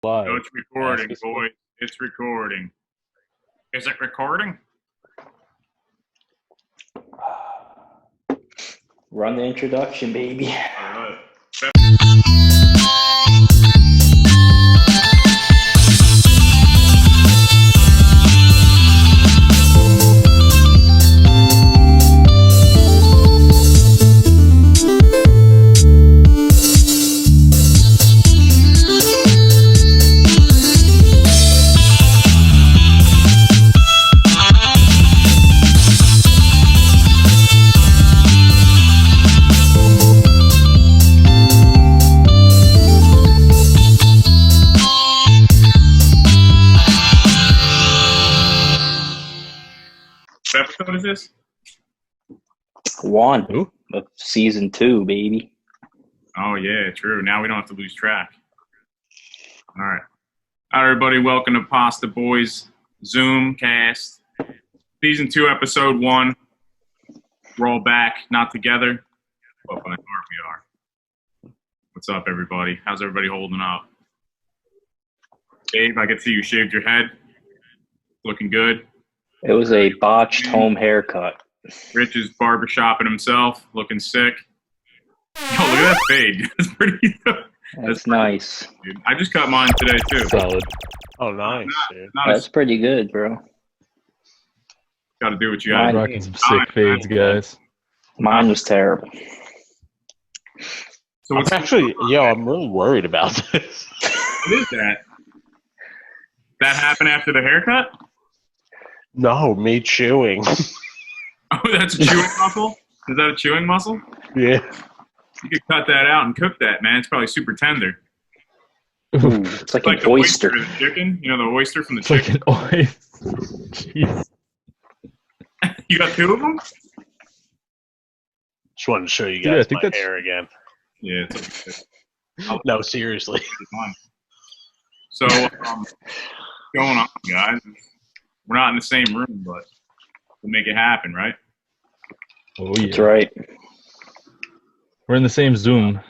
Live. No, it's recording, boy. It's recording. Is it recording? Run the introduction, baby. All right. What episode is this? One Who? of season 2, baby. Oh, yeah, true. Now we don't have to lose track. All right. Hi, everybody. Welcome to Pastaboyz Zoom cast. Season 2, episode 1. We're all back, not together, but by heart we are. What's up, everybody? How's everybody holding up? Dave, I can see you shaved your head. Looking good. It was a botched home haircut. Rich is barbershopping himself, looking sick. Yo, look at that fade. That's pretty good. That's nice. Dude. I just cut mine today, too. Solid. Oh, nice, dude. That's pretty good, bro. Got to do what you got to do. Rocking some sick fades, guys. Mine was terrible. So what's I'm really worried about this. what is that? That happened after the haircut? No, me chewing. Oh, that's a chewing muscle? Is that a chewing muscle? Yeah. You could cut that out and cook that, man. It's probably super tender. Ooh, it's like an the oyster. of the chicken. You know the oyster from the It's like chicken? an oyster. Jeez. You got 2 of them? Just wanted to show you Dude, I guys think my that's- hair again. Yeah, it's okay. No, seriously. It's fine. So, what's going on, guys? We're not in the same room, but we'll make it happen, right? Oh, yeah. That's right. We're in the same Zoom.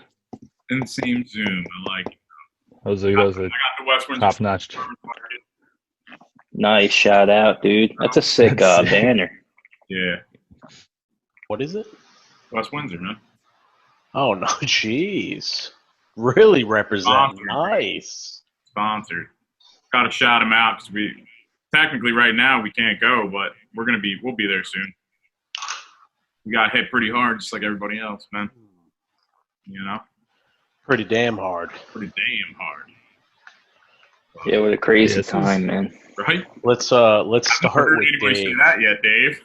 In the same Zoom. I like it. That was a I got the West Windsor top notch. Nice shout out, dude. That's a sick banner. Yeah, What is it? West Windsor, man. Oh, no, jeez. Really represent. Sponsored. Nice. Sponsored. Got to shout them out because we technically right now we can't go, but we'll be there soon. We got hit pretty hard, just like everybody else, man. You know, Pretty damn hard. pretty damn hard. Yeah, what a crazy Yeah, this time, man. Right? Let's start Haven't heard with anybody say Dave. that yet, Dave.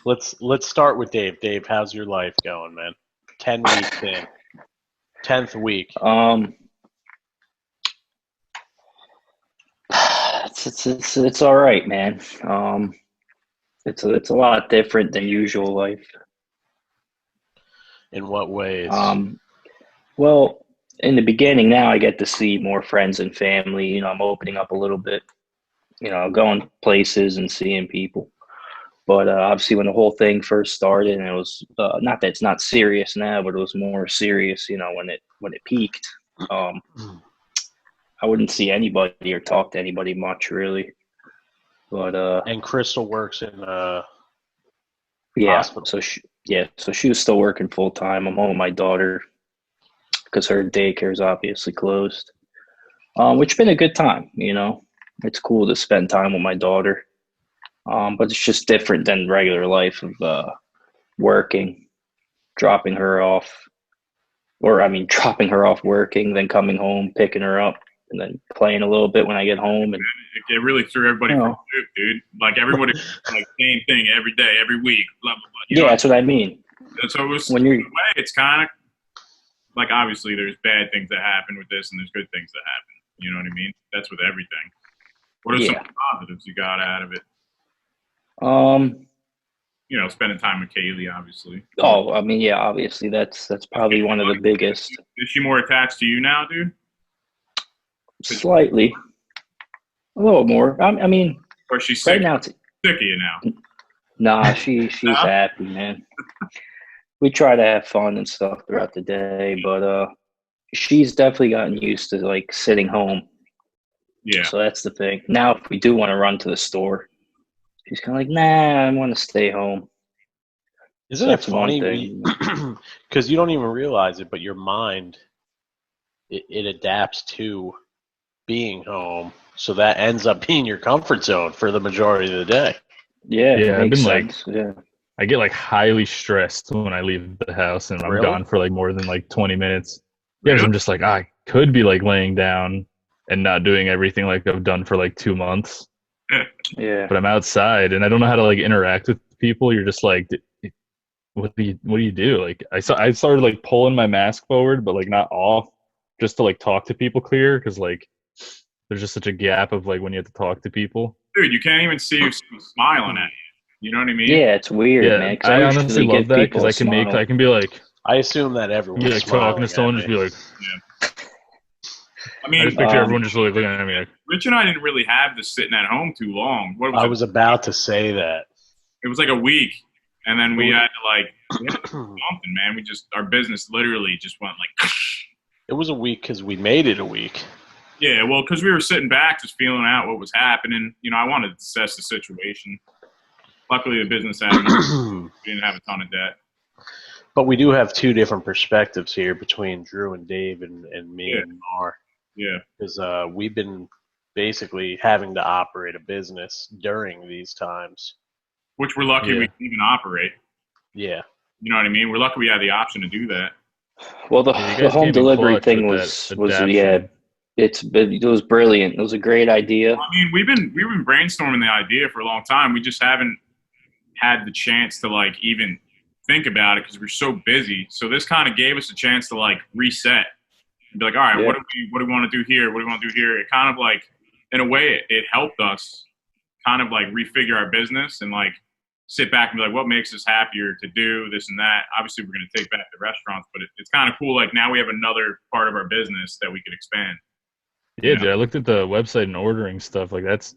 Let's start with Dave. Dave, how's your life going, man? 10 weeks in. 10th week. It's all right, man. It's a lot different than usual life. In what ways? Well, in the beginning, now I get to see more friends and family. You know, I'm opening up a little bit. You know, going places and seeing people. But obviously, when the whole thing first started, and it was not that it's not serious now, but it was more serious. You know, when it peaked, I wouldn't see anybody or talk to anybody much, really. But and Crystal works in yeah, hospital. so she was still working full time. I'm home with my daughter because her daycare is obviously closed, which has been a good time. You know, it's cool to spend time with my daughter. But it's just different than regular life of working, dropping her off working, then coming home, picking her up, and then playing a little bit when I get home. And It really threw everybody Oh. for a loop, dude. Like everybody, like same thing every day, every week, blah blah blah. You yeah, know? that's what I mean. And so it was. When you're in a way, it's kind of like obviously there's bad things that happen with this, and there's good things that happen. You know what I mean? That's with everything. What are some Yeah. positives you got out of it? You know, spending time with Kaylee, obviously. Oh, I mean, yeah, obviously that's probably one of the biggest. Is she more attached to you now, dude? Slightly, a little more. I mean, Or is she sick, right now, sick of you now? nah, she's happy, man. We try to have fun and stuff throughout the day, but she's definitely gotten used to like sitting home Yeah. So that's the thing. Now, if we do want to run to the store, she's kind of like, nah, I want to stay home. Isn't So it that's one funny? thing. Because you don't even realize it, but your mind, it adapts to being home. So that ends up being your comfort zone for the majority of the day. Yeah, Yeah, I've makes been like, sense. Yeah. I get like highly stressed when I leave the house and I'm Really? gone for like more than like 20 minutes. Yeah, 'cause Really? I'm just like, I could be like laying down and not doing everything like I've done for like 2 months, Yeah. but I'm outside and I don't know how to like interact with people. You're just like, what do you do? Like I started like pulling my mask forward, but like not off, just to like talk to people clear, because like there's just such a gap of like when you have to talk to people. Dude, you can't even see who's smiling at you. You know what I mean? Yeah, it's weird, Yeah, man. Because I I honestly usually love give that people because a I can smile. I can be like, I assume that everyone's like talking to smiling someone, at just me. be like, I I mean, just picture Um, everyone just looking at me like, Rich and I didn't really have this sitting at home too long. What was I it? was about to say that. It was like a week, and then we had to do something, man. We just our business literally just went like. It was a week because we made it a week. Yeah, well, because we were sitting back, just feeling out what was happening. You know, I wanted to assess the situation. Luckily, the business had we didn't have a ton of debt. But we do have two different perspectives here between Drew and Dave and me Yeah. and Mar. Yeah, Because we've been basically having to operate a business during these times. which we're lucky Yeah. we can even operate. Yeah. You know what I mean? We're lucky we had the option to do that. well, the, yeah, you the guys home came in delivery clutch thing with was that yeah, adaption. it was brilliant. It was a great idea. I mean, we've been brainstorming the idea for a long time. We just haven't had the chance to like even think about it because we're so busy. So this kind of gave us a chance to like reset and be like, all right, Yeah. what do we want to do here? What do we want to do here? It kind of like, in a way, it helped us kind of like refigure our business and like sit back and be like, what makes us happier to do this and that? Obviously, we're going to take back the restaurants, but it's kind of cool. Like now we have another part of our business that we could expand. Yeah, You know? dude, I looked at the website and ordering stuff. Like it's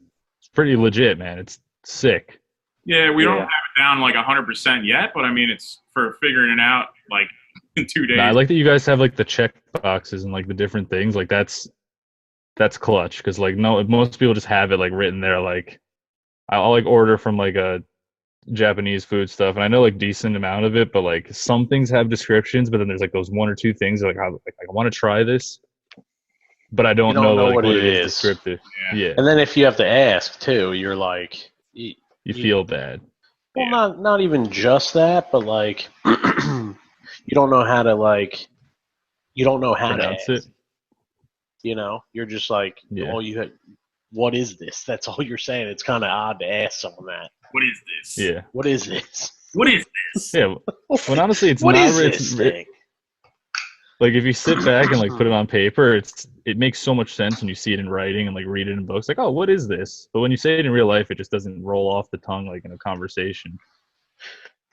pretty legit, man. It's sick. Yeah, we don't Yeah. have it down like 100% yet, but I mean, it's for figuring it out like in 2 days. Nah, I like that you guys have like the check boxes and like the different things. Like that's clutch because like no, most people just have it like written there. Like I'll like order from like a Japanese food stuff, and I know like decent amount of it, but like some things have descriptions, but then there's like those one or two things like I want to try this, but I don't, You don't know like what what it it is is. descriptive. Yeah. Yeah, And then if you have to ask too, you're like, you feel bad. well, Yeah. not even just that, but like, you don't know how to like, you don't know how to Pronounce ask. it. You know, you're just like, Yeah. all you had, what is this? That's all you're saying. It's kind of odd to ask someone that. What is this? Yeah, What is this? What is this? yeah. When honestly, it's What not. is this thing? Like if you sit back and like put it on paper, it makes so much sense when you see it in writing and like read it in books. Like, oh, what is this? But when you say it in real life, it just doesn't roll off the tongue like in a conversation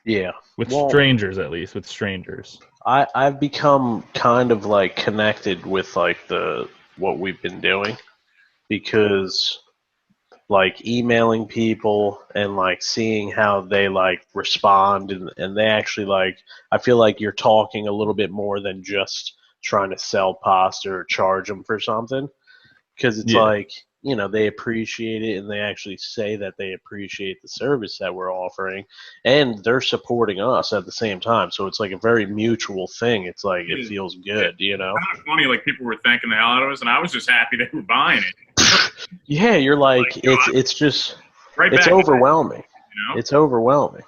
Yeah. with Well, strangers, at least with strangers. I've become kind of like connected with like what we've been doing because like emailing people and like seeing how they like respond and they actually like I feel like you're talking a little bit more than just trying to sell pasta or charge them for something because it's Yeah. like you know they appreciate it and they actually say that they appreciate the service that we're offering and they're supporting us at the same time, so it's like a very mutual thing. It's like it feels good, you know. Kind of funny, like people were thanking the hell out of us, and I was just happy they were buying it. Yeah, you're like Like, you know, it's just Right it's back, overwhelming. you know? It's overwhelming.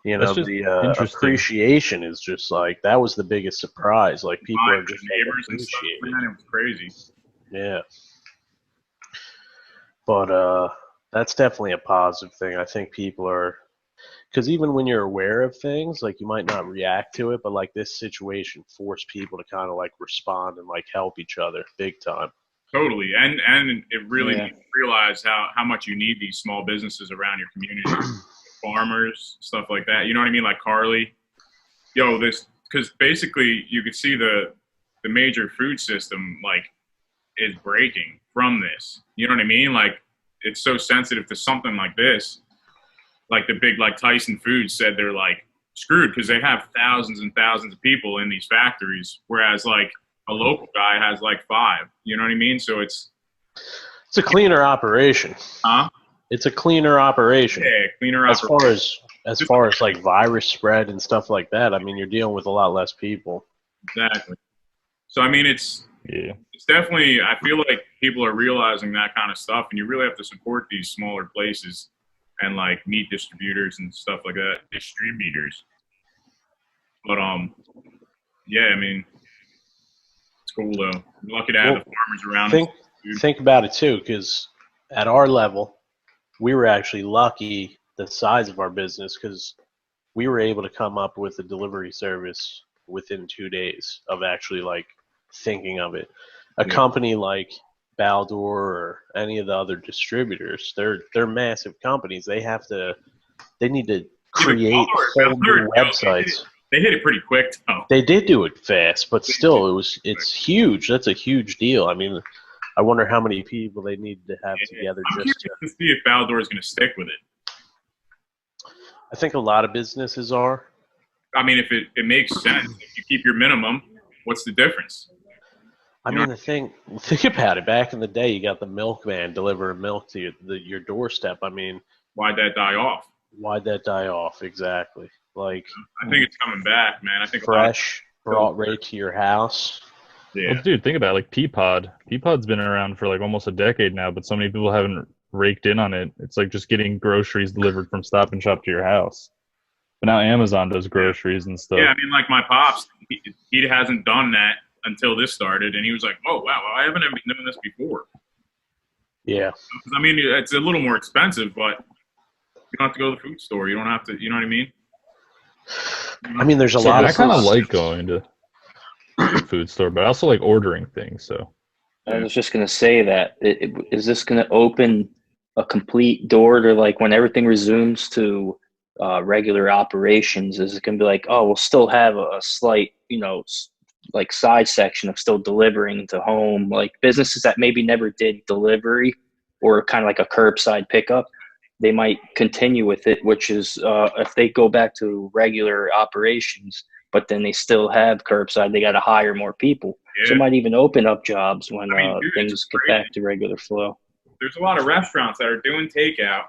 You know, That's just the interesting. appreciation is just like that was the biggest surprise. Like people Buying are just the neighbors and stuff, appreciate it. man, it was crazy. Yeah. But that's definitely a positive thing. I think people are because even when you're aware of things, like you might not react to it, but like this situation forced people to kind of like respond and like help each other big time. Totally, and it really Yeah. made me realize how much you need these small businesses around your community, farmers, stuff like that. You know what I mean? Like Carly, this because basically you could see the major food system like is breaking from this. You know what I mean? Like it's so sensitive to something like this. Like the big like Tyson Foods said they're like screwed because they have thousands and thousands of people in these factories, whereas like a local guy has like 5. You know what I mean? So it's It's a cleaner operation. Huh? It's a cleaner operation. Yeah, cleaner As operation. far as like virus spread and stuff like that, I mean, you're dealing with a lot less people. Exactly. So, I mean, it's definitely, I feel like people are realizing that kind of stuff, and you really have to support these smaller places and like meat distributors and stuff like that. Distributors. But, yeah, I mean, it's cool though. We're lucky to have the farmers around. Think about it too, because at our level, we were actually lucky the size of our business because we were able to come up with a delivery service within 2 days of actually like thinking of it. A company like Baldor or any of the other distributors, they're massive companies. They need to create whole new websites. They hit it pretty quick though. They did do it fast, but still it's huge. That's a huge deal. I mean, I wonder how many people they need to have together just to see if Baldor is going to stick with it. I think a lot of businesses are. I mean, if it makes sense, if you keep your minimum, what's the difference? I mean, think about it. Back in the day, you got the milkman delivering milk to your doorstep. I mean, why'd that die off? Why'd that die off? Exactly. Like, I think it's coming back, man. I think fresh, brought right to your house. Yeah. Well, dude, think about it. Like Peapod. Peapod's been around for like almost a decade now, but so many people haven't raked in on it. It's like just getting groceries delivered from Stop and Shop to your house. But now Amazon does groceries and stuff. Yeah, I mean, like my pops, he hasn't done that until this started, and he was like, "Oh wow, I haven't even done this before." Yeah. I mean, it's a little more expensive, but you don't have to go to the food store. You don't have to. You know what I mean? I mean, there's a lot. I kind of like going to the food store, but I also like ordering things. So I was just gonna say that is this gonna open a complete door to like when everything resumes to regular operations? Is it gonna be like, oh, we'll still have a slight, like side section of still delivering to home, like businesses that maybe never did delivery or kind of like a curbside pickup? They might continue with it, which is if they go back to regular operations, but then they still have curbside, they got to hire more people. Yeah. So it might even open up jobs when things get back to regular flow. There's a lot of restaurants that are doing takeout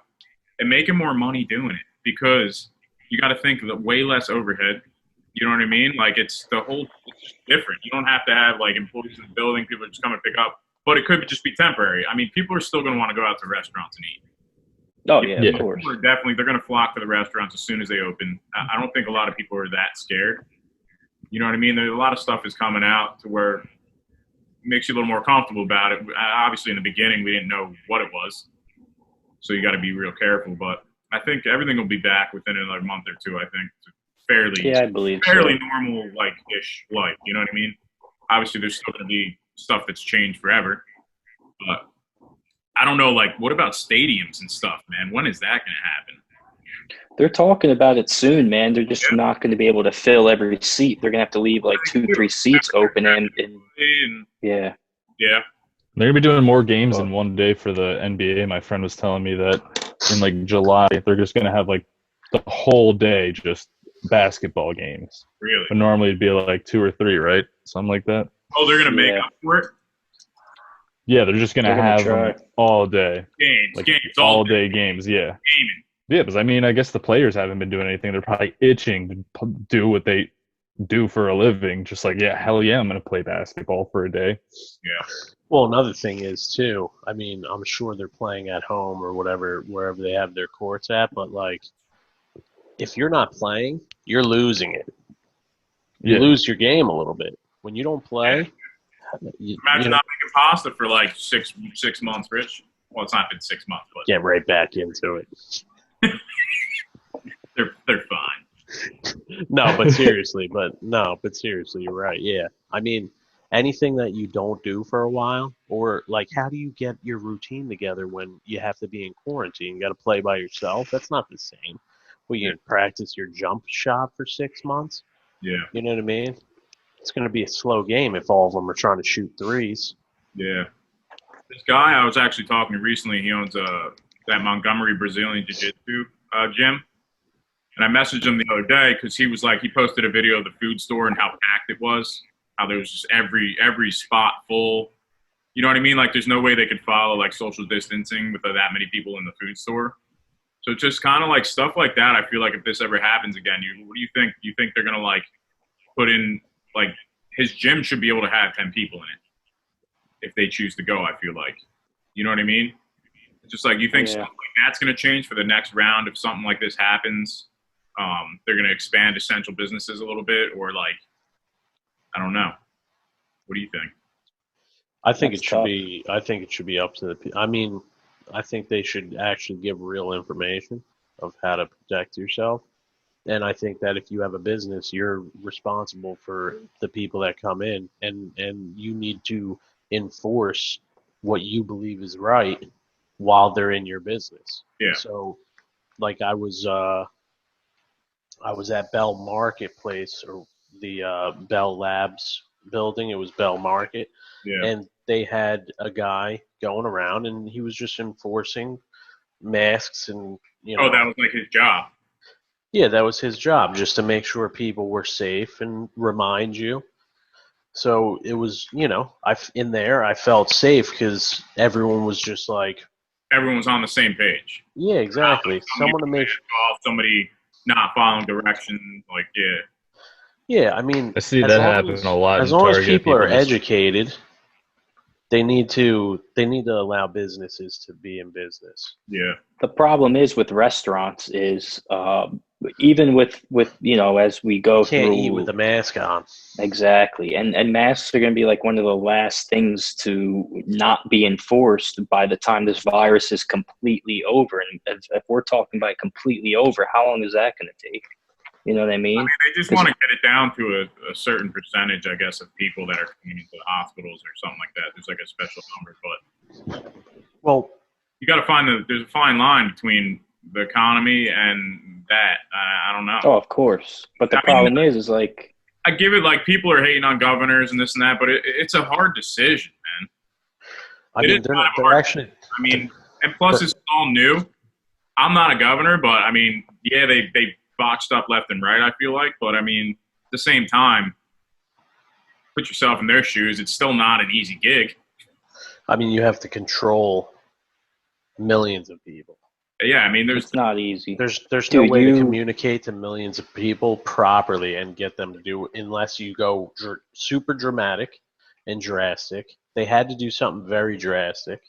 and making more money doing it because you got to think of way less overhead. You know what I mean? Like it's just different. You don't have to have like employees in the building. People just come and pick up, but it could just be temporary. I mean, people are still going to want to go out to restaurants and eat. Oh yeah, of course. They're going to flock to the restaurants as soon as they open. I don't think a lot of people are that scared. You know what I mean? There's a lot of stuff is coming out to where it makes you a little more comfortable about it. Obviously, in the beginning, we didn't know what it was, so you got to be real careful. But I think everything will be back within another month or two. I think I believe fairly normal, like-ish life. You know what I mean? Obviously, there's still going to be stuff that's changed forever, but I don't know, like, what about stadiums and stuff, man? When is that going to happen? They're talking about it soon, man. They're just not going to be able to fill every seat. They're going to have to leave, like, 2-3 seats open. Yeah. They're going to be doing more games in one day for the NBA. My friend was telling me that in, like, July, they're just going to have, like, the whole day just basketball games. Really? But normally it'd be, like, 2 or 3, right? Something like that. Oh, they're going to make up for it? Yeah, they're just going to have them all day. Games, all day games, yeah. Gaming. Yeah, because, I mean, I guess the players haven't been doing anything. They're probably itching to do what they do for a living. Just like, yeah, hell yeah, I'm going to play basketball for a day. Yeah. Well, another thing is, too, I mean, I'm sure they're playing at home or whatever, wherever they have their courts at, but, like, if you're not playing, you're losing it. You lose your game a little bit. When you don't play... Imagine not making pasta for like six months, Rich. Well, it's not been 6 months, but get right back into it. they're fine. No, but seriously, you're right. Yeah, I mean, anything that you don't do for a while, or like, how do you get your routine together when you have to be in quarantine? You got to play by yourself. That's not the same. Well, you practice your jump shot for 6 months. Yeah, you know what I mean. It's going to be a slow game if all of them are trying to shoot threes. Yeah. This guy I was actually talking to recently, he owns that Montgomery Brazilian Jiu-Jitsu gym. And I messaged him the other day because he was like, he posted a video of the food store and how packed it was, how there was just every spot full. You know what I mean? Like, there's no way they could follow like social distancing with that many people in the food store. So just kind of like stuff like that. I feel like if this ever happens again, what do you think? Do you think they're gonna like put in like his gym should be able to have 10 people in it if they choose to go? I feel like, you know what I mean? It's just like you think something like that's gonna change for the next round if something like this happens. They're gonna expand essential businesses a little bit, or like I don't know. What do you think? I think it should be. I think it should be up to the. I mean, I think they should actually give real information of how to protect yourself. And I think that if you have a business, you're responsible for the people that come in, and you need to enforce what you believe is right while they're in your business. Yeah. So, like I was at Bell Marketplace, or the Bell Labs building. It was Bell Market. Yeah. And they had a guy going around, and he was just enforcing masks, and Oh, that was like his job. Yeah, that was his job, just to make sure people were safe and remind you. So it was, I felt safe because everyone was just like, everyone was on the same page. Yeah, exactly. Someone to make somebody not following directions, like Yeah, I mean, I see that happen a lot. As long as people are educated, they need to allow businesses to be in business. Yeah. The problem is with restaurants is even with as we go through, can't eat with a mask on. Exactly, and masks are going to be like one of the last things to not be enforced by the time this virus is completely over. And if we're talking about completely over, how long is that going to take? You know what I mean? I mean, they just want to get it down to a certain percentage, I guess, of people that are coming into the hospitals or something like that. There's like a special number, but you got to there's a fine line between the economy and that. I don't know. Oh, of course. But the problem is like, I give it like people are hating on governors and this and that, but it's a hard decision, man. I mean, they're actually. I mean, and plus it's all new. I'm not a governor, but I mean, yeah, they botched up left and right, I feel like. But I mean, at the same time, put yourself in their shoes. It's still not an easy gig. I mean, you have to control millions of people. Yeah, I mean, it's not easy. There's no way to communicate to millions of people properly and get them to do it unless you go super dramatic and drastic. They had to do something very drastic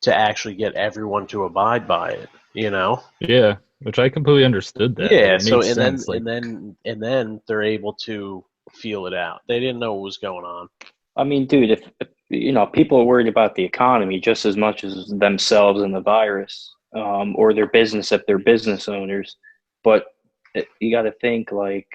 to actually get everyone to abide by it. Yeah, which I completely understood that. Yeah, so and then they're able to feel it out. They didn't know what was going on. I mean, dude, if people are worried about the economy just as much as themselves and the virus, or their business if they're business owners, but you got to think like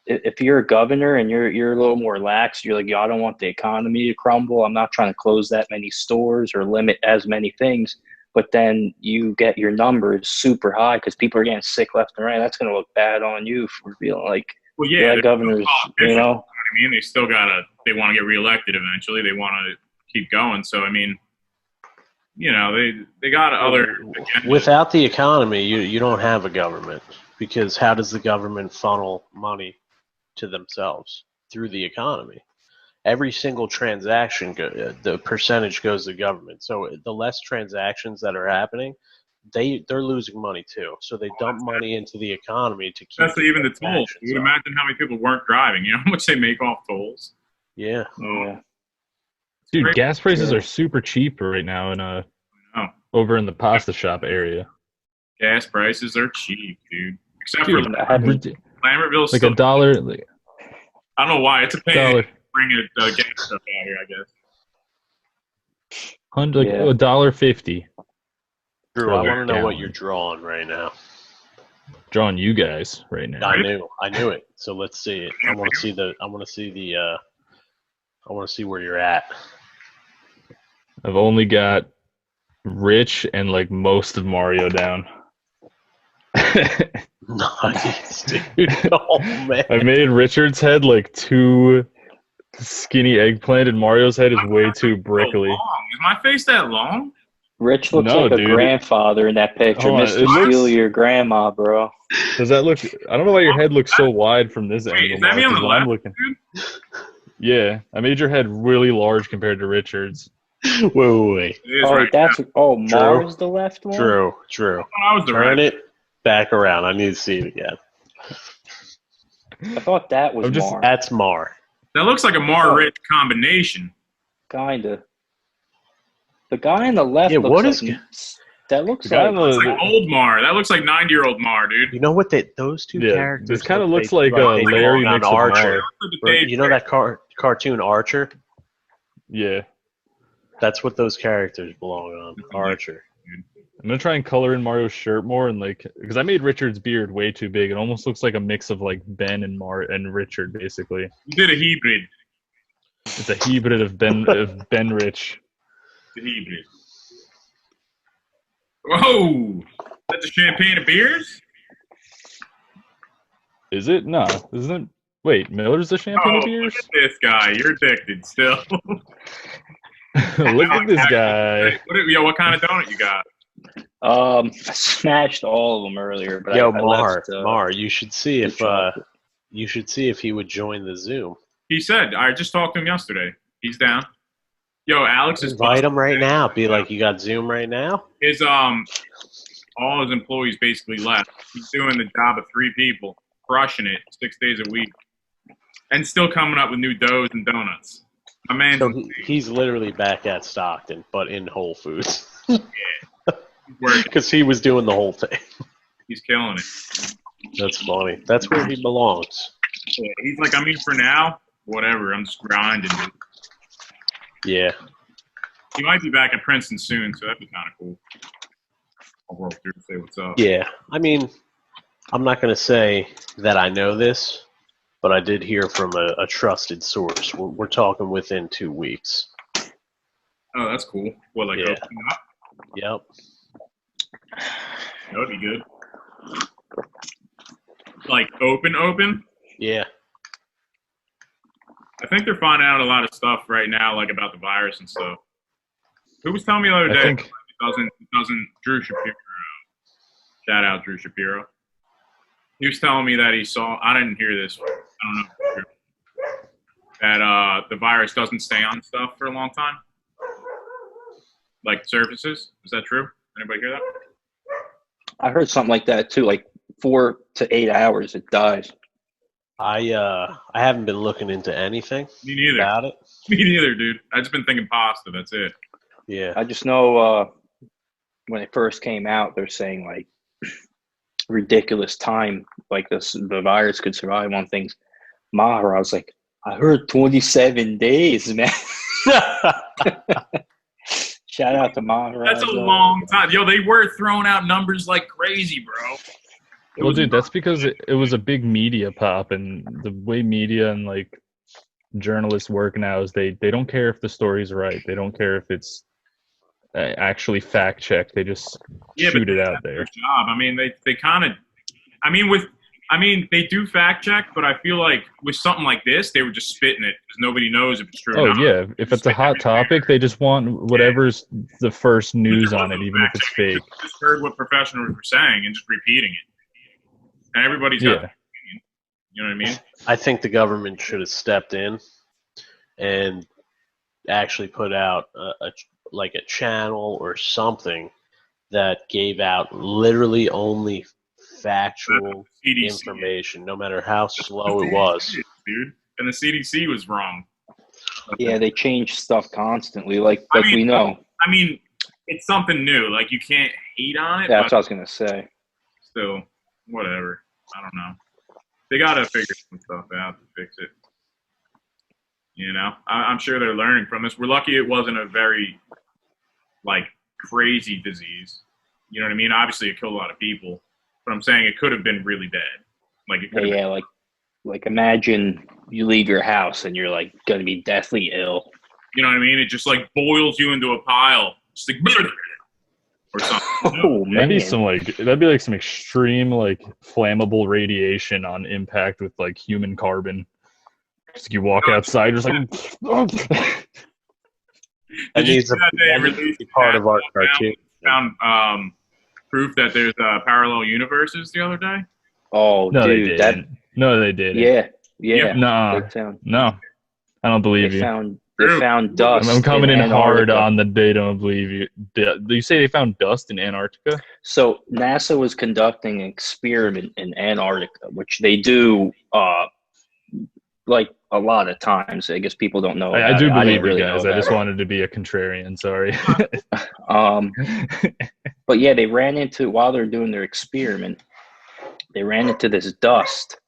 if you're a governor and you're a little more lax, you're like, I don't want the economy to crumble. I'm not trying to close that many stores or limit as many things. But then you get your numbers super high because people are getting sick left and right. That's going to look bad on you for feeling like, governors, I mean, they still they want to get reelected eventually. They want to keep going. So, I mean, they got other agendas. Without the economy, you don't have a government, because how does the government funnel money to themselves? Through the economy. Every single transaction, the percentage goes to government. So the less transactions that are happening, they're losing money too. So they dump money into the economy to keep. That's even the tolls. You would imagine how many people weren't driving. You know how much they make off tolls. Yeah. Dude, gas prices are super cheap right now over in the pasta shop area. Gas prices are cheap, dude. Except for Lambertville's like $1. Like, I don't know why. It's a pain. Bring gas stuff out here, I guess. $1.50. Drew, I want to know what you're drawing right now. Drawing you guys right now. I knew it. So let's see it. I want to see where you're at. I've only got Rich and like most of Mario down. Nice, dude. Oh man. I made Richard's head like too skinny eggplant, and Mario's head is way too brickly. Is my face that long? Rich looks like a grandfather in that picture. Mr. Steal your grandma, bro. Does that look? I don't know why your head looks so wide from this angle. Is that me on the left, dude? Yeah, I made your head really large compared to Richard's. Wait. It is Oh, right that's True. Mars, the left one. True. now. I was the Turn right. it back around. I need to see it again. I thought that was Mars. That's Mar. That looks like a Mar-Rich combination. Kinda. The guy on the left Yeah, looks what like is- that looks The guy like on It's like old Mar. That looks like 90-year-old Mar, dude. You know what? Those two Yeah, characters. this kinda look looks like they Larry belong on mixed with Archer. Mar. You know that cartoon Archer? Yeah. That's what those characters belong on. Archer. I'm gonna try and color in Mario's shirt more and like because I made Richard's beard way too big. It almost looks like a mix of like Ben and Richard basically. You did a hybrid. It's a hybrid of Ben Rich. The hybrid. Whoa! That's a champagne of beers? Is it? No, isn't it? Wait, Miller's the champagne of Look beers? at this guy. You're addicted still. Look at this guy. What kind of donut you got? I smashed all of them earlier, but Yo, I Mar, left, you should see if chocolate. he would join the Zoom. He said, I just talked to him yesterday. He's down. Yo, Alex is Invite him right now. Be like, you got Zoom right now? his all his employees basically left. He's doing the job of 3 people, crushing it 6 days a week, and still coming up with new doughs and donuts. My man, So he's literally back at Stockton, but in Whole Foods. working. Because he was doing the whole thing. He's killing it. That's funny. That's where he belongs. Yeah, he's like, I mean, for now, whatever. I'm just grinding. Dude. Yeah. He might be back at Princeton soon, so that'd be kind of cool. I'll roll through and say what's up. Yeah. I mean, I'm not going to say that I know this, but I did hear from a trusted source. We're talking within 2 weeks. Oh, that's cool. What, like, Yeah. opening up? Yep. That would be good. Like, open? Yeah. I think they're finding out a lot of stuff right now, like, about the virus and stuff. Who was telling me the other I day? think It doesn't Drew Shapiro. Shout out Drew Shapiro. He was telling me that he saw, I didn't hear this, I don't know if it's true, that the virus doesn't stay on stuff for a long time. Like surfaces. Is that true? Anybody hear that? I heard something like that too, like 4 to 8 hours it dies. I haven't been looking into anything Me neither. about it. Me neither, dude. I just been thinking pasta. That's it. Yeah. I just know when it first came out, they're saying like ridiculous time, like the virus could survive on things. Maher, I was like, I heard 27 days, man. Shout out to Maher. That's a long time. Yo, they were throwing out numbers like crazy, bro. Well, dude, that's because it was a big media pop, and the way media and like journalists work now is they don't care if the story's right. They don't care if it's actually fact checked. They just shoot it out there. Their job. I mean, they kind of. I mean, they do fact check, but I feel like with something like this, they were just spitting it because nobody knows if it's true. Oh or not. yeah, if it's a hot topic, they just want whatever's the first news on it, even if it's fake. Just heard what professionals were saying and just repeating it, and everybody's got an opinion. You know what I mean? I think the government should have stepped in and actually put out a channel or something that gave out literally only factual CDC. information, no matter how slow it was. Dude. And the CDC was wrong. Yeah, they change stuff constantly, like I mean, we know. I mean, it's something new. Like, you can't hate on it, That's what but I was gonna say. still, whatever. I don't know. They got to figure some stuff out to fix it. You know? I'm sure they're learning from this. We're lucky it wasn't a very, like, crazy disease. You know what I mean? Obviously, it killed a lot of people. But I'm saying it could have been really bad. Like, it could have been. Like imagine you leave your house and you're like gonna be deathly ill. You know what I mean? It just, like, boils you into a pile. Just like, or something. Oh man, That'd be like some extreme like flammable radiation on impact with like human carbon. Just like you walk outside, just like. That Did you needs see to that they released be part of our cartoon. found proof that there's parallel universes the other day? Oh No, dude, they didn't. No, they didn't. yeah. No, Big time. no. I don't believe They you. found dust. I'm coming in hard Antarctica. on the they don't believe you. You say they found dust in Antarctica? So NASA was conducting an experiment in Antarctica, which they do like a lot of times. I guess people don't know I about do it. I believe didn't you really know guys. I about just it. wanted to be a contrarian. Sorry. But yeah, they ran into while they're doing their experiment, they ran into this dust,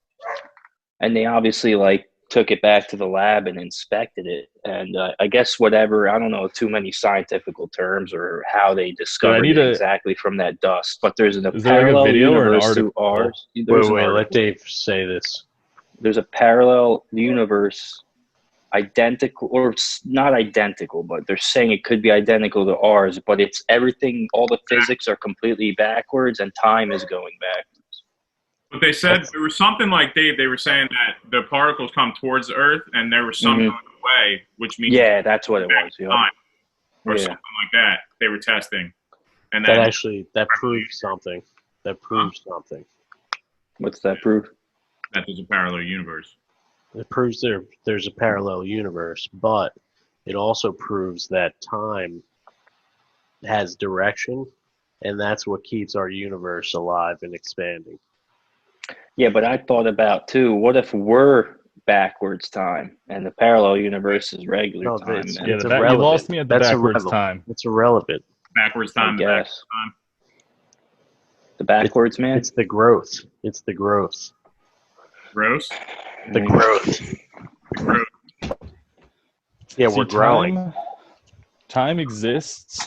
and they obviously like took it back to the lab and inspected it. And I guess whatever, I don't know too many scientific terms or how they discovered it exactly from that dust. But there's a Is there like a parallel video or an universe article? to ours. Wait, There's an let article. Dave say this. There's a parallel universe, identical or not identical, but they're saying it could be identical to ours, but it's everything, all the physics are completely backwards and time is going backwards. But they said there was something like they were saying that the particles come towards the Earth and there was some going away, which means that's what it was. Yeah. Time or something like that. They were testing, and that proves something. That proves something. What's that proof? That there's a parallel universe. It proves there's a parallel universe, but it also proves that time has direction, and that's what keeps our universe alive and expanding. Yeah, but I thought about too, what if we're backwards time and the parallel universe is regular time? It's you irrelevant. lost me at the backwards time. It's irrelevant. Backwards time. I guess. The backwards, man? It's the growth. It's the growth. Gross. The growth. Yeah, we're growing. Time exists,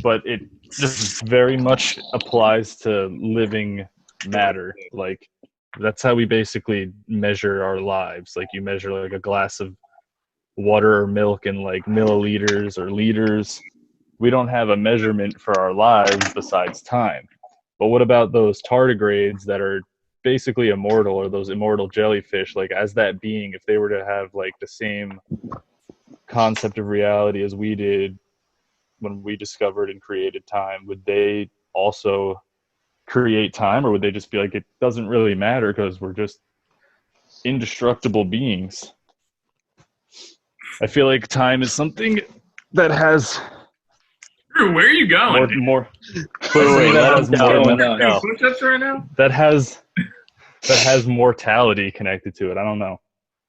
but it just very much applies to living matter. Like, that's how we basically measure our lives. Like, you measure like a glass of water or milk in like milliliters or liters. We don't have a measurement for our lives besides time. But what about those tardigrades that are basically immortal, or those immortal jellyfish? Like, as that being, if they were to have like the same concept of reality as we did when we discovered and created time, would they also create time, or would they just be like, it doesn't really matter because we're just indestructible beings? I feel like time is something that has Drew, where are you going? more Push-ups right now? that has mortality connected to it. I don't know.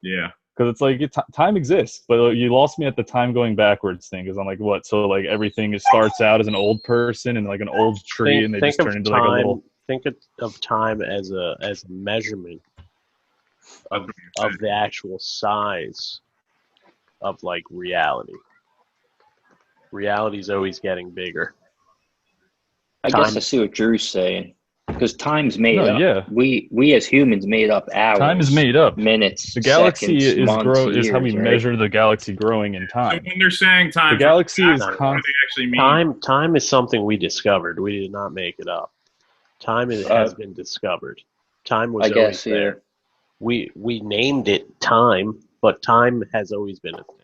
Yeah. Because it's like time exists, but you lost me at the time going backwards thing. Because I'm like, what? So like everything starts out as an old person and like an old tree, and they just turn into like a little. Think of time as a measurement of the actual size of like reality. Reality's always getting bigger. I guess I see what Drew's saying. Because time's made up. Yeah. We as humans made up hours. Time is made up. Minutes. The galaxy seconds, months, is how we years, measure the galaxy growing in time. So when they're saying time, The galaxy is what do they actually mean? Time is something we discovered. We did not make it up. Time has been discovered. Time was always there. We named it time, but time has always been a thing.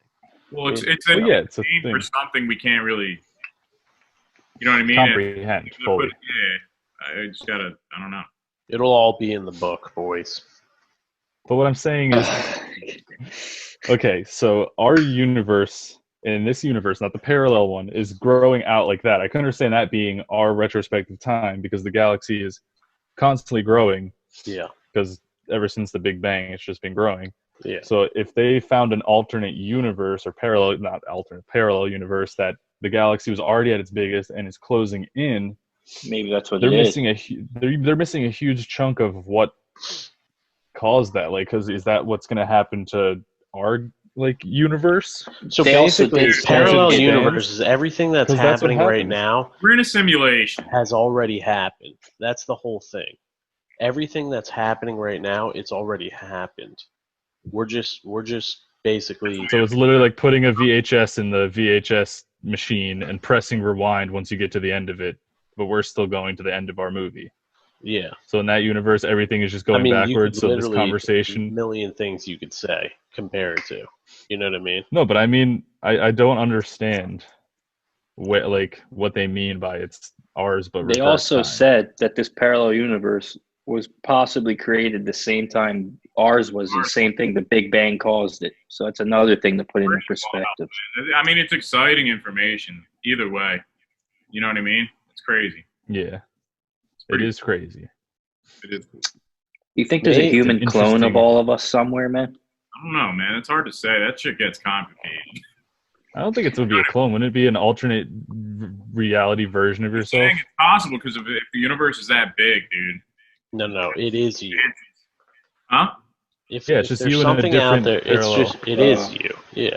Well, it's a name for something we can't really, you know what I mean? Comprehend fully. Yeah, I just gotta, I don't know. It'll all be in the book, boys. But what I'm saying is, okay, so our universe, in this universe, not the parallel one, is growing out like that. I can understand that being our retrospective time, because the galaxy is constantly growing. Yeah. Because ever since the Big Bang, it's just been growing. Yeah. So if they found an alternate universe, or parallel universe, that the galaxy was already at its biggest and is closing in, maybe that's what they're it missing is. They're missing a huge chunk of what caused that. Like, because is that what's going to happen to our like universe? So They also basically, did parallel expansion universes, everything that's happening right now We're in a simulation. has already happened. That's the whole thing. Everything that's happening right now, it's already happened. We're just basically. So it's literally like putting a VHS in the VHS machine and pressing rewind once you get to the end of it, but we're still going to the end of our movie. Yeah. So in that universe, everything is just going backwards. So this conversation, a million things you could say, compare it to. You know what I mean? No, but I mean, I don't understand what they mean by it's ours, but they also said that this parallel universe was possibly created the same time ours was the same thing. The Big Bang caused it. So that's another thing to put into perspective. I mean, it's exciting information either way. You know what I mean? It's crazy. Yeah, it is crazy. It is. You think there's a human clone of all of us somewhere, man? I don't know, man. It's hard to say. That shit gets complicated. I don't think it would be a clone. Wouldn't it be an alternate reality version of yourself? I think it's possible because if the universe is that big, dude. No, it is you. Huh? If it's just there's you in a something out different there, parallel. it is you. Yeah.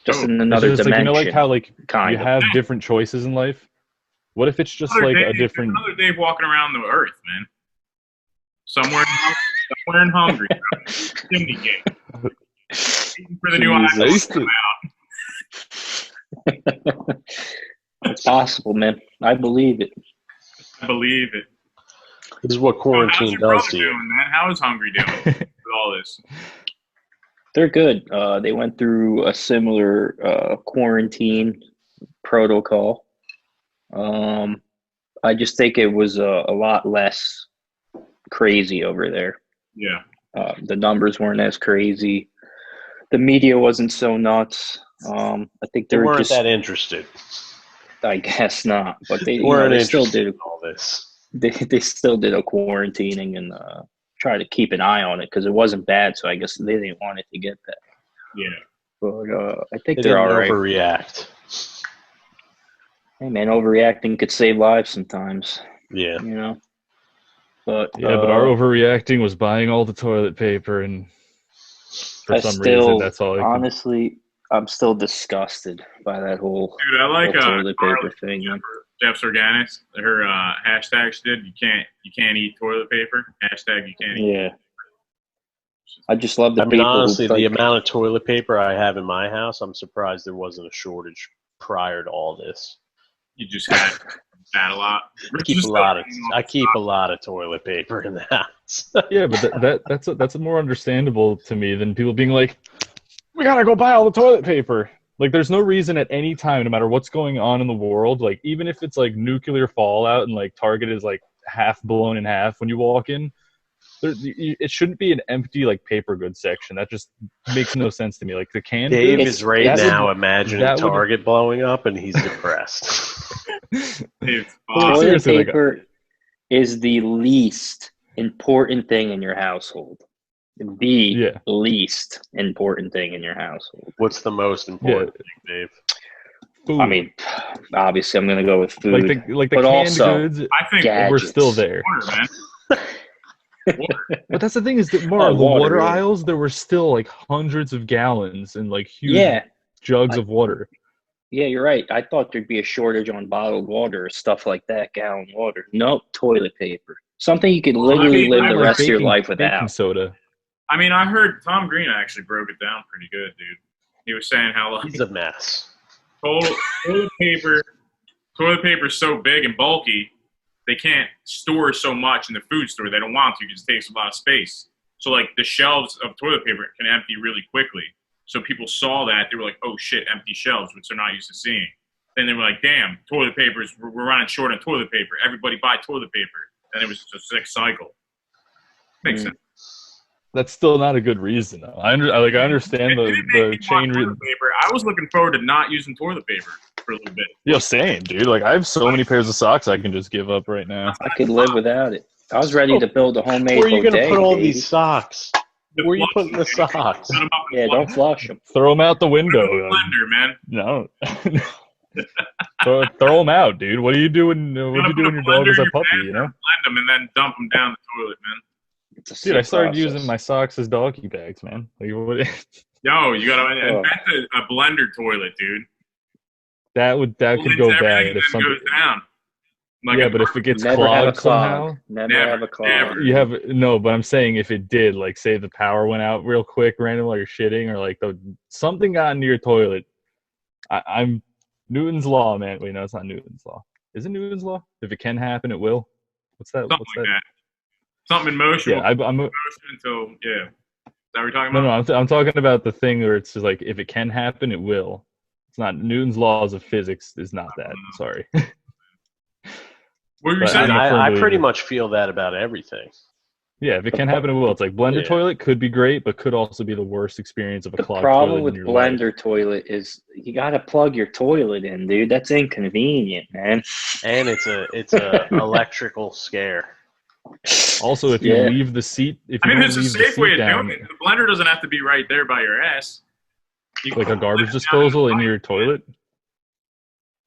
Just in another It's just dimension. like, you know, like how like kind you of. have different choices in life. What if it's just like a different? Another Dave walking around the earth, man. Somewhere in Hungary. Chimney gate. Waiting for the new iPhone to come out. It's possible, man. I believe it. I believe it. This is what quarantine does to you. Doing, man? How is Hungary doing with all this? They're good. They went through a similar quarantine protocol. I just think it was a lot less crazy over there. Yeah. The numbers weren't as crazy. The media wasn't so nuts. I think They were weren't just that interested. I guess not, but they, Weren't still interested did in all this. they still did a quarantining and try to keep an eye on it because it wasn't bad. So I guess they didn't want it to get that. Yeah. But I think They they're didn't all right. overreact. Hey man, overreacting could save lives sometimes. Yeah. You know. But But our overreacting was buying all the toilet paper, and for some reason that's all. Honestly, I'm still disgusted by that whole Dude, I like toilet paper thing. Jeff's Organics. Her hashtag she did. You can't eat toilet paper. Hashtag you can't eat. Yeah. I just love the I mean, people. honestly, who the amount of toilet paper I have in my house, I'm surprised there wasn't a shortage prior to all this. You just had a lot. I keep a lot of toilet paper in the house. Yeah, but that's more understandable to me than people being like, we gotta go buy all the toilet paper. Like, there's no reason at any time, no matter what's going on in the world, like, even if it's like nuclear fallout and like Target is like half blown in half when you walk in, it shouldn't be an empty like paper goods section. That just makes no sense to me. Like the canned Dave goods, is right now imagining Target blowing up, and he's depressed. Toilet paper is the least important thing in your household. The least important thing in your household. What's the most important thing, Dave? Food. I mean, obviously, I'm going to go with food. Like the canned also, goods, I think we're still there. Water, man. But that's the thing is that the water aisles, there were still like hundreds of gallons and like huge jugs of water. Yeah, you're right. I thought there'd be a shortage on bottled water or stuff like that, gallon water. Nope, toilet paper. Something you could literally live the rest of your life without. Baking soda. I mean, I heard Tom Green actually broke it down pretty good, dude. He was saying how like, he's a mess. Toilet paper is so big and bulky, they can't store so much in the food store. They don't want to because it takes a lot of space. So like the shelves of toilet paper can empty really quickly. So people saw that. They were like, oh shit, empty shelves, which they're not used to seeing. Then they were like, damn, toilet paper, we're running short on toilet paper. Everybody buy toilet paper. And it was just a sick cycle. Makes sense. That's still not a good reason, though. I understand the chain. Paper. I was looking forward to not using toilet paper for a little bit. Yeah, same, dude. Like, I have so many pairs of socks I can just give up right now. I could live without it. I was ready to build a homemade Where are you going to put all baby. these socks? Where are you putting the socks? Yeah, don't flush them. Throw them out the window. Blender, man. No. throw them out, dude. What are you doing? What are you doing? Your dog is a puppy, you know? Blend them and then dump them down the toilet, man. Dude, I started using my socks as doggy bags, man. Like, what? Yo, you gotta invent a blender toilet, dude. That could go bad if something goes down. Like but if it gets never clogged have a clog. somehow, Never have a clog. Never. you have no. But I'm saying if it did, like, say the power went out real quick, random, while you're shitting, or like something got into your toilet. I'm Newton's law, man. Wait, no, it's not Newton's law. Is it Newton's law? If it can happen, it will. What's that? Something like that. Something in motion. Yeah, I'm motion until Is that what you're talking about? No, I'm talking about the thing where it's just like if it can happen, it will. It's not Newton's laws of physics. Is not that. Sorry. What were you saying? I pretty much feel that about everything. Yeah, if it can happen, it will. It's like blender toilet could be great, but could also be the worst experience of a clogged toilet. The problem with blender toilet is you got to plug your toilet in, dude. That's inconvenient, man. And it's a electrical scare. Also, if you leave the seat, there's a safe way of doing it. The blender doesn't have to be right there by your ass. Like a garbage disposal in your toilet.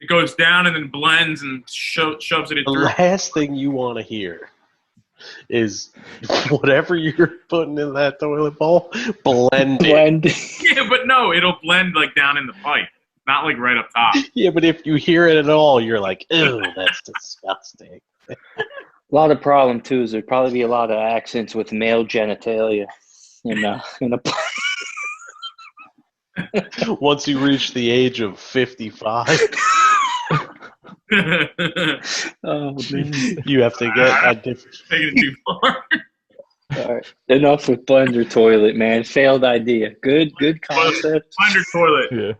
It goes down and then blends and shoves it in. The last thing you want to hear is whatever you're putting in that toilet bowl, blend it. Yeah, but no, it'll blend like down in the pipe, not like right up top. Yeah, but if you hear it at all, you're like, ew, that's disgusting. A lot of problem too is there'd probably be a lot of accidents with male genitalia in a Once you reach the age of 55. Oh man! You have to get a different. Taking it too far. All right, enough with blender toilet, man. Failed idea. Good concept. Blender toilet.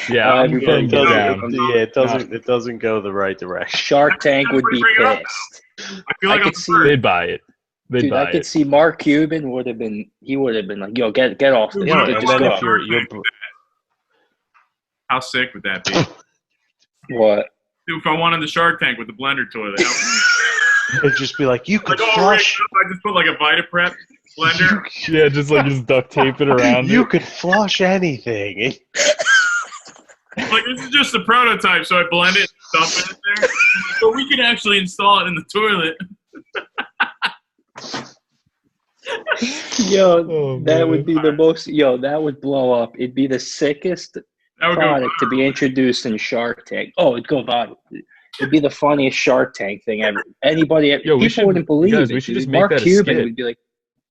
Yeah. It doesn't go the right direction. Shark Tank would be pissed. I feel like they'd buy it. I could see Mark Cuban would have been like, "Yo, get off this." How sick would that be? What? Dude, if I wanted the Shark Tank with the blender toilet, it'd just be like, you could flush. I just put like a Vitaprep blender. Yeah, just duct tape it around. You could flush anything. Like, this is just a prototype, so I blend it, stuff it in there. So we can actually install it in the toilet. Yo, that would be the most. Yo, that would blow up. It'd be the sickest product to be introduced in Shark Tank. Oh, it'd go viral. It'd be the funniest Shark Tank thing ever. People wouldn't believe it. We should just Mark make that Cuban would be like,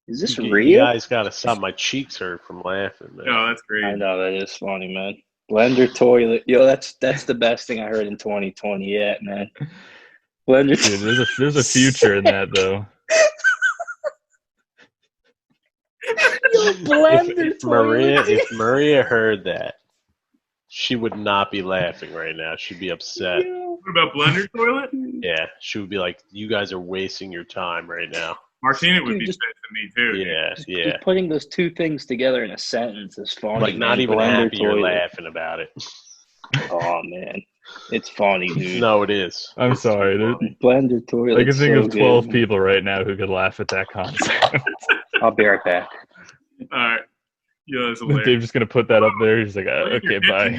"Is this real?" You guys gotta stop. My cheeks hurt from laughing, man. Oh, that's great. I know, that is funny, man. Blender toilet. Yo, that's the best thing I heard in 2020 yet, man. Blender. Dude, there's a future in that though. Yo, blender toilet. If Maria heard that, she would not be laughing right now. She'd be upset. What about blender toilet? Yeah, she would be like, "You guys are wasting your time right now." Martina would be pissed at me too. Yeah. Just putting those two things together in a sentence is funny. Like, not even happy you're laughing about it. Oh man, it's funny, dude. No, it is. I'm sorry, dude. Blender toilet. I can think of 12 people right now who could laugh at that concept. I'll be right back. All right. Yeah, that's hilarious. Dave's just gonna put that up there. He's like, okay, bye.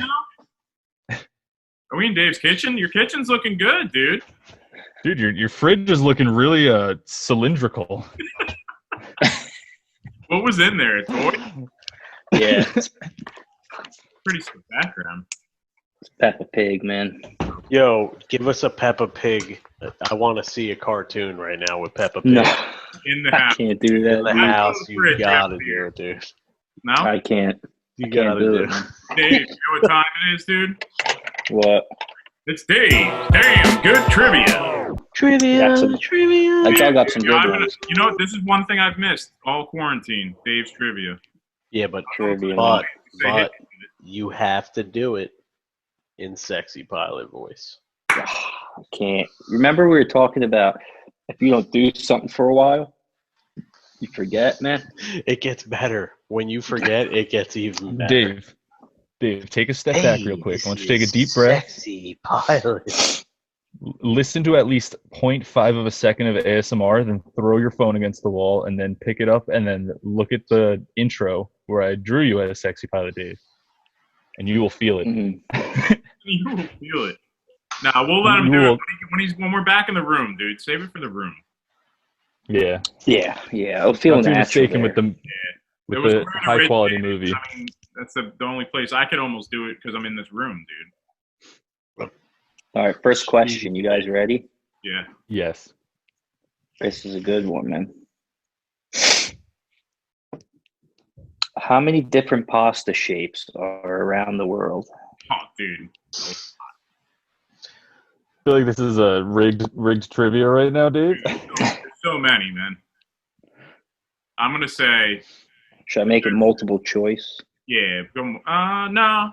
Are we in Dave's kitchen? Your kitchen's looking good, dude. Dude, your fridge is looking really cylindrical. What was in there? A toy? Yeah. Pretty sweet background. It's Peppa Pig, man. Yo, give us a Peppa Pig. I want to see a cartoon right now with Peppa Pig. No. In the house. I can't do that. In the house, you gotta do it, dude. No? I can't. You gotta do it. Dave, you know what time it is, dude? What? It's Dave. Damn, good trivia. Trivia. I dug up some good ones. You know, this is one thing I've missed all quarantine. Dave's trivia. Yeah, but Trivia. but you have to do it in sexy pilot voice. I can't. Remember we were talking about if you don't do something for a while, you forget, man. It gets better. When you forget, it gets even better. Dave, take a step back real quick. I want you to take a deep breath. Sexy pilot. Listen to at least 0.5 of a second of ASMR, then throw your phone against the wall, and then pick it up, and then look at the intro where I drew you as Sexy Pilot Dave, and you will feel it. Mm-hmm. You will feel it. Nah, we'll let him do it when we're back in the room, dude. Save it for the room. Yeah. I'll feel Not too natural mistaken there. with the high quality movie. I mean, that's the only place I could almost do it because I'm in this room, dude. All right, first question. You guys ready? Yeah. Yes. This is a good one, man. How many different pasta shapes are around the world? Oh, dude. I feel like this is a rigged trivia right now, Dave. There's so many, man. I'm gonna say. Should I make it multiple choice? Yeah. No.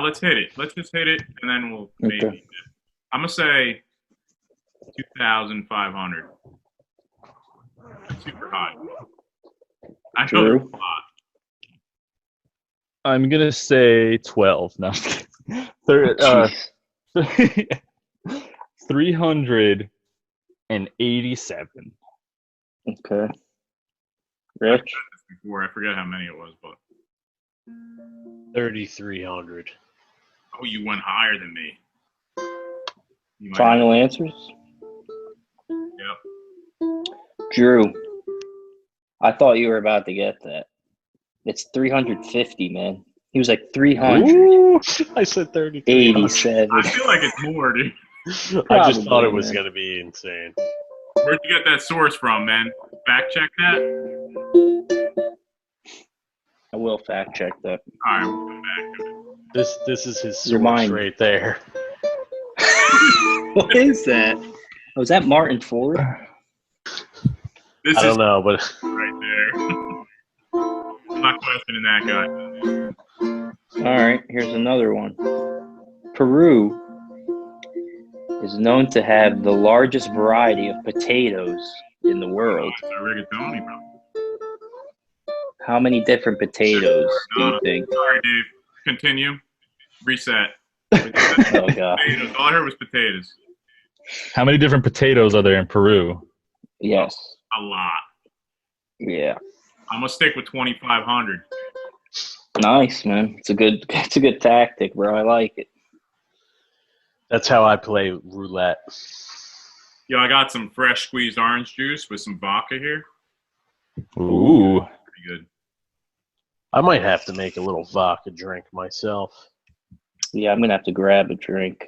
Let's hit it. Let's just hit it, and then we'll maybe. Okay. I'm gonna say 2,500. super high. I know Drew? there's a lot. I'm gonna say 12. No, Jeez. 387. Okay. I've Rich? said this before. I forget how many it was, but 3,300. oh, you went higher than me. You might Final answers? Yep. Drew, I thought you were about to get that. It's 350, man. He was like 387. I said 3,300. I feel like it's more, dude. I just thought it was man. going to be insane. Where'd you get that source from, man? Fact check that? I will fact check that. All right, we'll come back to it. This is his Your source mind. right there. What is that? Oh, is that Martin Ford? This I is don't know, but right there. I'm not questioning that guy. All right, here's another one. Peru is known to have the largest variety of potatoes in the world. It's a rigatoni, bro. How many different potatoes do you think? Sorry, Dave. Continue. Reset. Oh, God. Potatoes. All I heard was potatoes. How many different potatoes are there in Peru? Yes. A lot. Yeah. I'm gonna stick with 2,500. Nice, man. It's a good tactic, bro. I like it. that's how I play roulette. Yo, I got some fresh squeezed orange juice with some vodka here. Ooh. Pretty good. I might have to make a little vodka drink myself. Yeah, I'm gonna have to grab a drink.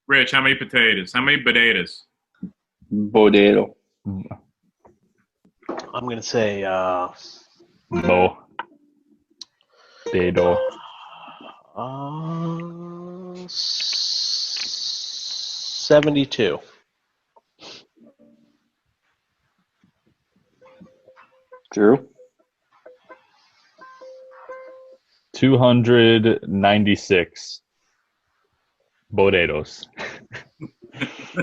Rich, how many potatoes? How many potatoes? Bodero. I'm going to say Bo. Dedo. 72. Drew? 296. Boderos.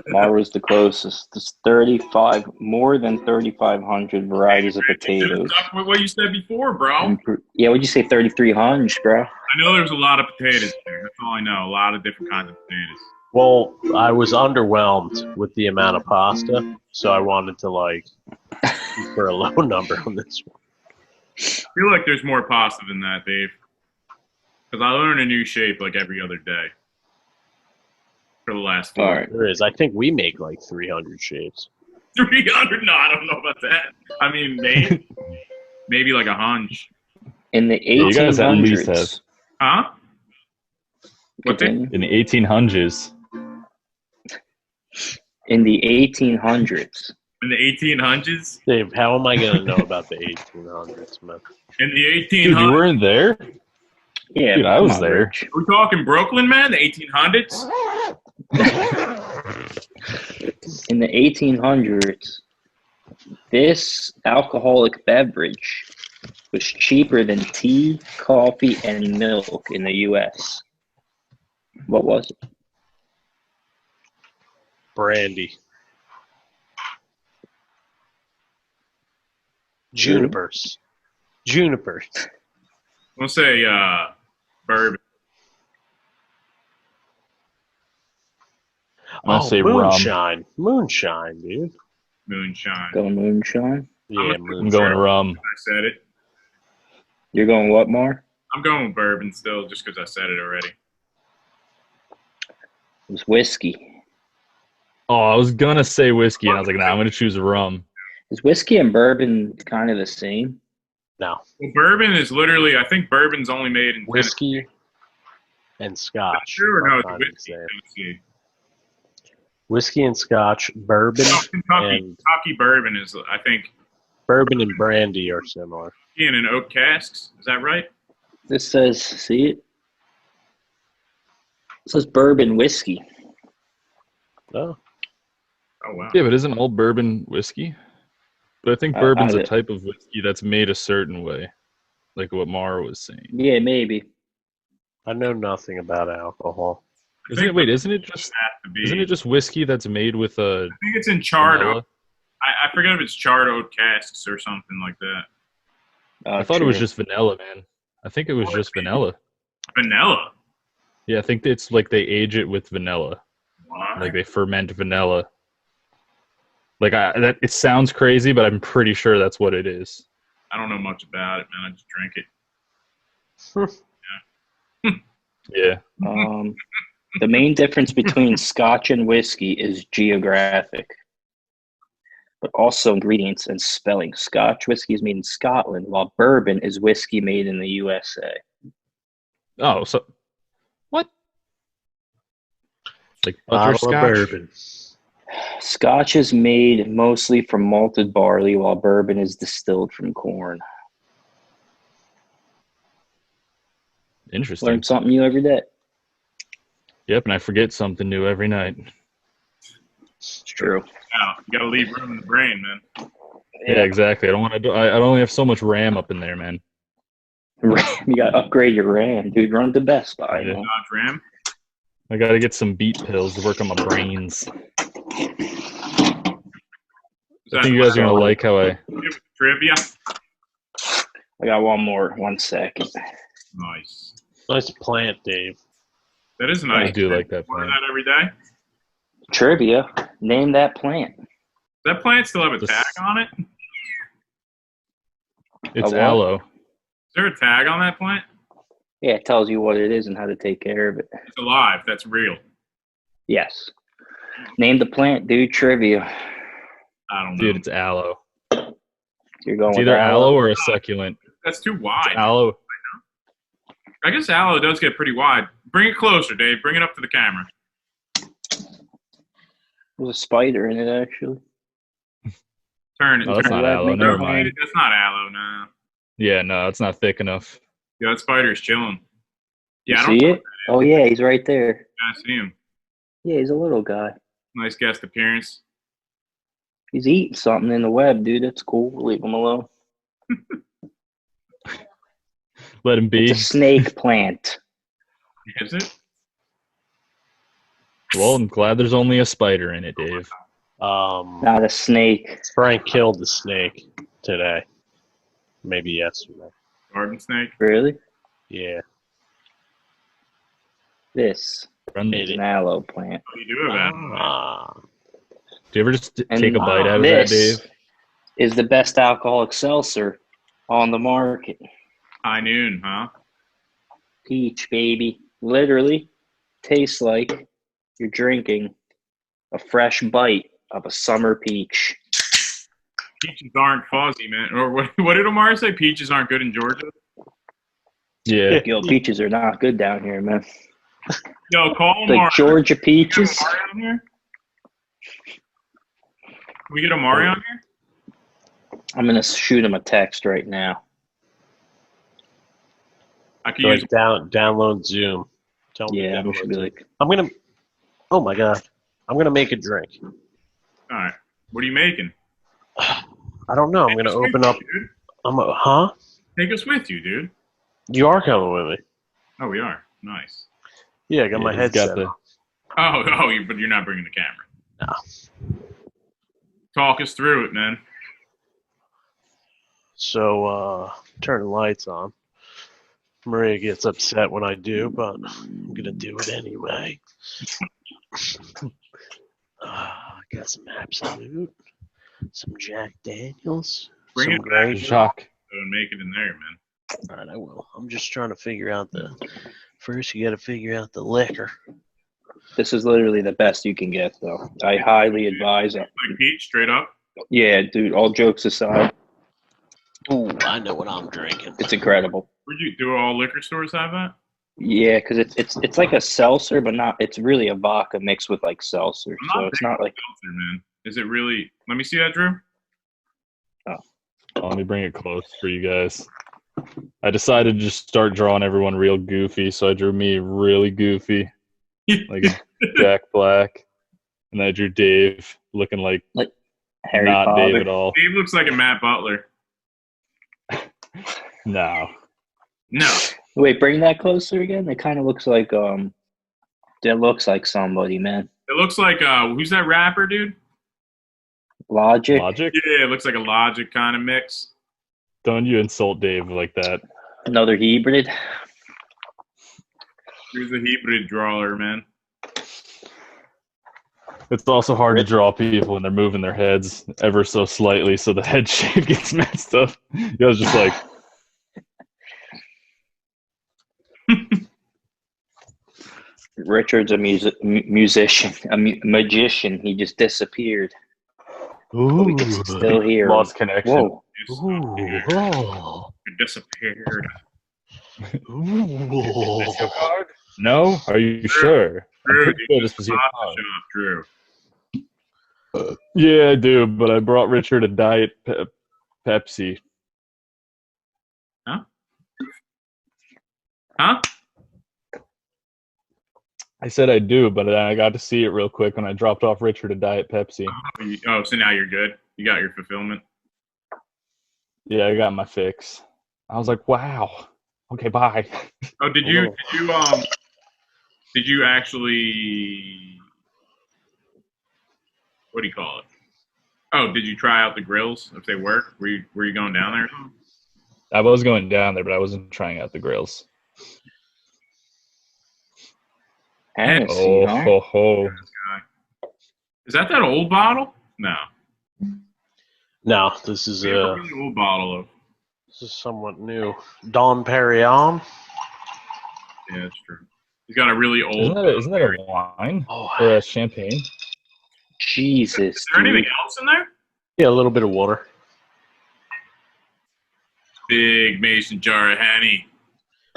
Mar was the closest. There's 35, more than 3,500 varieties of potatoes. Stuck with what you said before, bro. Yeah, what'd you say, 3,300, bro? I know there was a lot of potatoes there. That's all I know. A lot of different kinds of potatoes. Well, I was underwhelmed with the amount of pasta, so I wanted to shoot for a low number on this one. I feel like there's more pasta than that, Dave. Because I learn a new shape like every other day. For the last 4 All right. There is. I think we make 300 shapes. 300? No, I don't know about that. I mean, maybe like a hunch. In the You guys at least 1800s. Huh? What's it? Continue. In the 1800s. In the 1800s. In the 1800s? Dave, how am I going to know about the 1800s, man? In the Dude, 1800s? you weren't there? Yeah, Dude, I come was on, there. Rich. We're talking Brooklyn, man? The 1800s? In the 1800s, this alcoholic beverage was cheaper than tea, coffee, and milk in the U.S. What was it? Brandy. Junipers. Junipers. We'll say bourbon. I'm gonna say rum. moonshine. Moonshine, dude. Moonshine. Going moonshine. Yeah, I'm I'm moonshine. going rum. I said it. You're going what, Mar? I'm going with bourbon still just because I said it already. It was whiskey. Oh, I was gonna say whiskey, and I was like, nah, I'm gonna choose rum. Is whiskey and bourbon kind of the same? No. Well, bourbon is literally, I think bourbon's only made in Whiskey and scotch. Tennessee. Or no, are it's kind of the whiskey, same. Tennessee. Whiskey and scotch, bourbon No, Kentucky, and Kentucky bourbon is, I think, bourbon and brandy are similar. in an oak casks. Is that right? This says, see it? It says bourbon whiskey. Oh, Oh, wow. Yeah, but isn't all bourbon whiskey? But I think I- bourbon's I- a type of whiskey that's made a certain way, like what Mara was saying. Yeah, maybe. I know nothing about alcohol. Isn't it just Has to be. isn't it just whiskey that's made with a I think it's in charred oak. vanilla? I I forget if it's charred oak casks or something like that. I thought it was True. just vanilla, man. I think it was just vanilla. Vanilla. Yeah, I think it's like they age it with vanilla. Why? Like they ferment vanilla. Like that, it sounds crazy, but I'm pretty sure that's what it is. I don't know much about it, man. I just drink it. Yeah. The main difference between Scotch and whiskey is geographic, but also ingredients and spelling. Scotch whiskey is made in Scotland, while bourbon is whiskey made in the USA. Oh, so what? Like Bottle of butterscotch? bourbon. Scotch is made mostly from malted barley, while bourbon is distilled from corn. Interesting. Learn something new every day. Yep, and I forget something new every night. It's true. Now, you got to leave room in the brain, man. Yeah, exactly. I don't want to do. I only have so much RAM up in there, man. You got to upgrade your RAM, dude. Run to Best Buy. Yeah. Man. Dodge Ram. I got to get some beat pills to work on my brains. I think you guys are gonna like how I. Trivia. I got one more. 1 second. Nice. Nice plant, Dave. That is nice. I do like that Order plant. that every day. Trivia. Name that plant. Does that plant still have a This- tag on it? It's what? aloe. Is there a tag on that plant? Yeah, it tells you what it is and how to take care of it. It's alive. That's real. Yes. Name the plant, dude. Trivia. I don't know. Dude, it's aloe. You're going It's with either aloe or a succulent. That's too wide. Aloe. I guess aloe does get pretty wide. Bring it closer, Dave. Bring it up to the camera. There's a spider in it, actually. Turn it. Oh, that's turn not it. aloe. Never mind. That's not aloe, no. Yeah, no, it's not thick enough. Yeah, that spider's chilling. Yeah, I You don't see it? Oh, yeah, he's right there. I see him. Yeah, he's a little guy. Nice guest appearance. He's eating something in the web, dude. That's cool. Leave him alone. Let him be. It's a snake plant. Is it? Well, I'm glad there's only a spider in it, Dave. Not a snake. Frank killed the snake today. Maybe yesterday. Garden snake? Really? Yeah. This Run- is an aloe plant. What do you do about it? Ah. Do you ever just And take a bite out of that, this Dave? is the best alcoholic seltzer on the market. High noon, huh? Peach, baby. Literally tastes like you're drinking a fresh bite of a summer peach. Peaches aren't fuzzy, man. Or what did Omar say? Peaches aren't good in Georgia? Yeah. Yo, peaches are not good down here, man. Yo, call The Omar. Georgia Can we get peaches. Omari on here? Can we get Omari on here? I'm going to shoot him a text right now. I could use Download Zoom. Tell me to Yeah, we download should be Zoom. like, I'm gonna. Oh my god! I'm gonna make a drink. All right. What are you making? I don't know. I'm gonna open up. Dude. Huh? Take us with you, dude. You are coming with me. Oh, we are. Nice. Yeah, I got my He's headset. got the- Oh, but you're not bringing the camera. No. Talk us through it, man. So, turn the lights on. Maria gets upset when I do, but I'm gonna do it anyway. Got some Absolute, some Jack Daniels, Bring some it back. Grey. Shock. And make it in there, man. All right, I will. I'm just trying to figure out first you got to figure out the liquor. this is literally the best you can get, though. I highly advise it. Like peach, straight up. Yeah, dude, all jokes aside, Ooh, I know what I'm drinking. it's incredible. Would you do all liquor stores have that? Yeah, because it's like a seltzer, but not. It's really a vodka mixed with like seltzer, I'm so not it's big not like. Seltzer, man. Is it really? Let me see that, Drew. Let me bring it close for you guys. I decided to just start drawing everyone real goofy, so I drew me really goofy, like a Jack Black, and I drew Dave looking like Harry not Potter. Dave at all. Dave looks like a Matt Butler. No. No. Wait, bring that closer again. It kind of looks like that looks like somebody, man. It looks like who's that rapper, dude? Logic. Logic? Yeah, it looks like a Logic kind of mix. Don't you insult Dave like that. Another hybrid. Here's a hybrid drawer, man. It's also hard to draw people when they're moving their heads ever so slightly, so the head shape gets messed up. I was just like, Richard's a musician, a magician. He just disappeared. ooh, We can still hear him. lost connection. Whoa. It disappeared. No? Are you sure? I'm Drew, pretty dude, sure this this was your pasta card. shop, Drew. Yeah, I do, but I brought Richard a Diet Pepsi. Huh? I said I do, but then I got to see it real quick when I dropped off Richard a Diet Pepsi. Oh, so now you're good. You got your fulfillment. Yeah, I got my fix. I was like, wow. Okay, bye. Oh, did you actually, what do you call it? Oh, did you try out the grills if they work? Were you going down there? I was going down there, but I wasn't trying out the grills. Hennessy, Oh, huh? ho, ho. Is that old bottle? No. No, this is We have a really old bottle of. this is somewhat new. Dom Perignon. Yeah, that's true. He's got a really old. Isn't that a wine Oh, or a champagne? Jesus, Is there anything dude. else in there? yeah, a little bit of water. Big mason jar of Henny.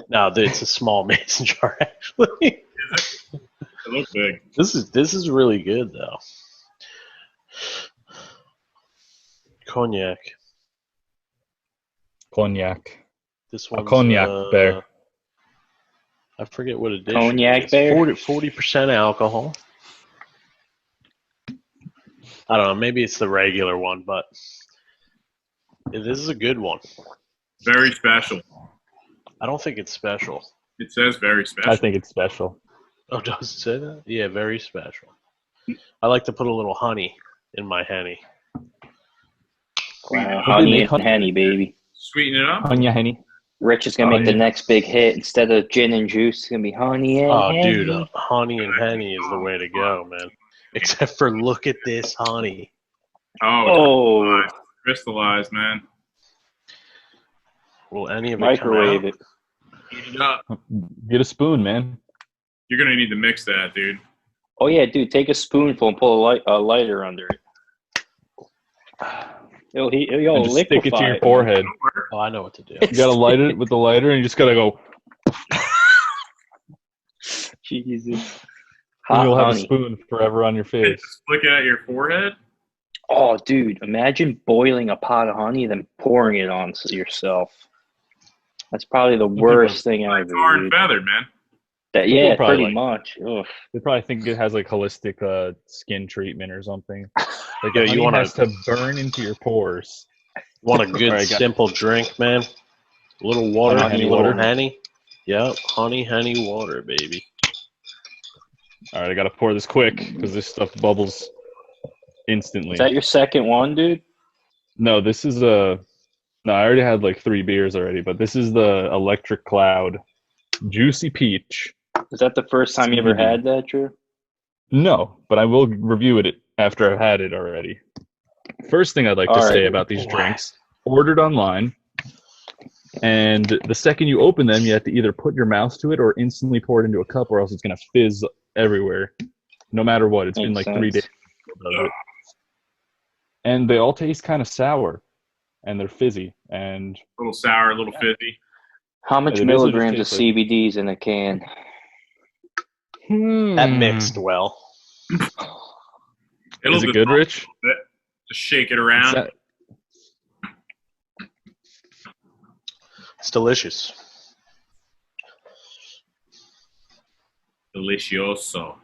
No, it's a small mason jar actually. It looks big. This is really good though. Cognac. Cognac. This A one's cognac bear. I forget what edition. Cognac it is. bear? 40% alcohol. I don't know. Maybe it's the regular one, but this is a good one. Very special. I don't think it's special. It says very special. I think it's special. Oh, does it say that? Yeah, very special. I like to put a little honey in my Henny. Honey and Henny, baby. Sweeten it up. Cognac, Henny. Rich is gonna make the next big hit. Instead of gin and juice, it's gonna be honey and Oh, Henny. dude, honey and Henny is the way to go, man. Except for look at this honey. Oh, it's crystallized, man. Will any of it Microwave come out? it. Heat it up. Get a spoon, man. You're gonna need to mix that, dude. Oh yeah, dude. Take a spoonful and pull a lighter under it. Yo, And just stick it to your liquefy forehead. Oh, I know what to do. You gotta light it with the lighter, and you just gotta go. Jesus. And Hot you'll have a honey. spoon forever on your face. Just flick it at your forehead. Oh, dude. Imagine boiling a pot of honey, then pouring it on yourself. That's probably the worst thing ever. Tar and Dude. feathered, man. Yeah, People probably pretty like- much. Ugh. They probably think it has like holistic skin treatment or something. Like, Yo, honey you want has to burn into your pores. Want a good Alright, guys. simple drink, man? A little water, Honey, a little water. honey. Yep, honey, water, baby. All right, I gotta pour this quick because this stuff bubbles instantly. Is that your second one, dude? No, this is a. No, I already had like 3 beers already, but this is the Electric Cloud Juicy Peach. Is that the first time you ever had that, Drew? No, but I will review it after I've had it already. First thing I'd like to All say right. about these drinks: ordered online, and the second you open them, you have to either put your mouth to it or instantly pour it into a cup, or else it's gonna fizz everywhere. No matter what, it's been Makes like 3 sense. days. And they all taste kind of sour, and they're fizzy. And A little sour, a little fizzy. How much It basically milligrams of just tastes CBDs in a can? That mixed well. It'll Is it just good, pop Rich? a little bit. Just shake it It's around. that- It's delicious. Delicioso.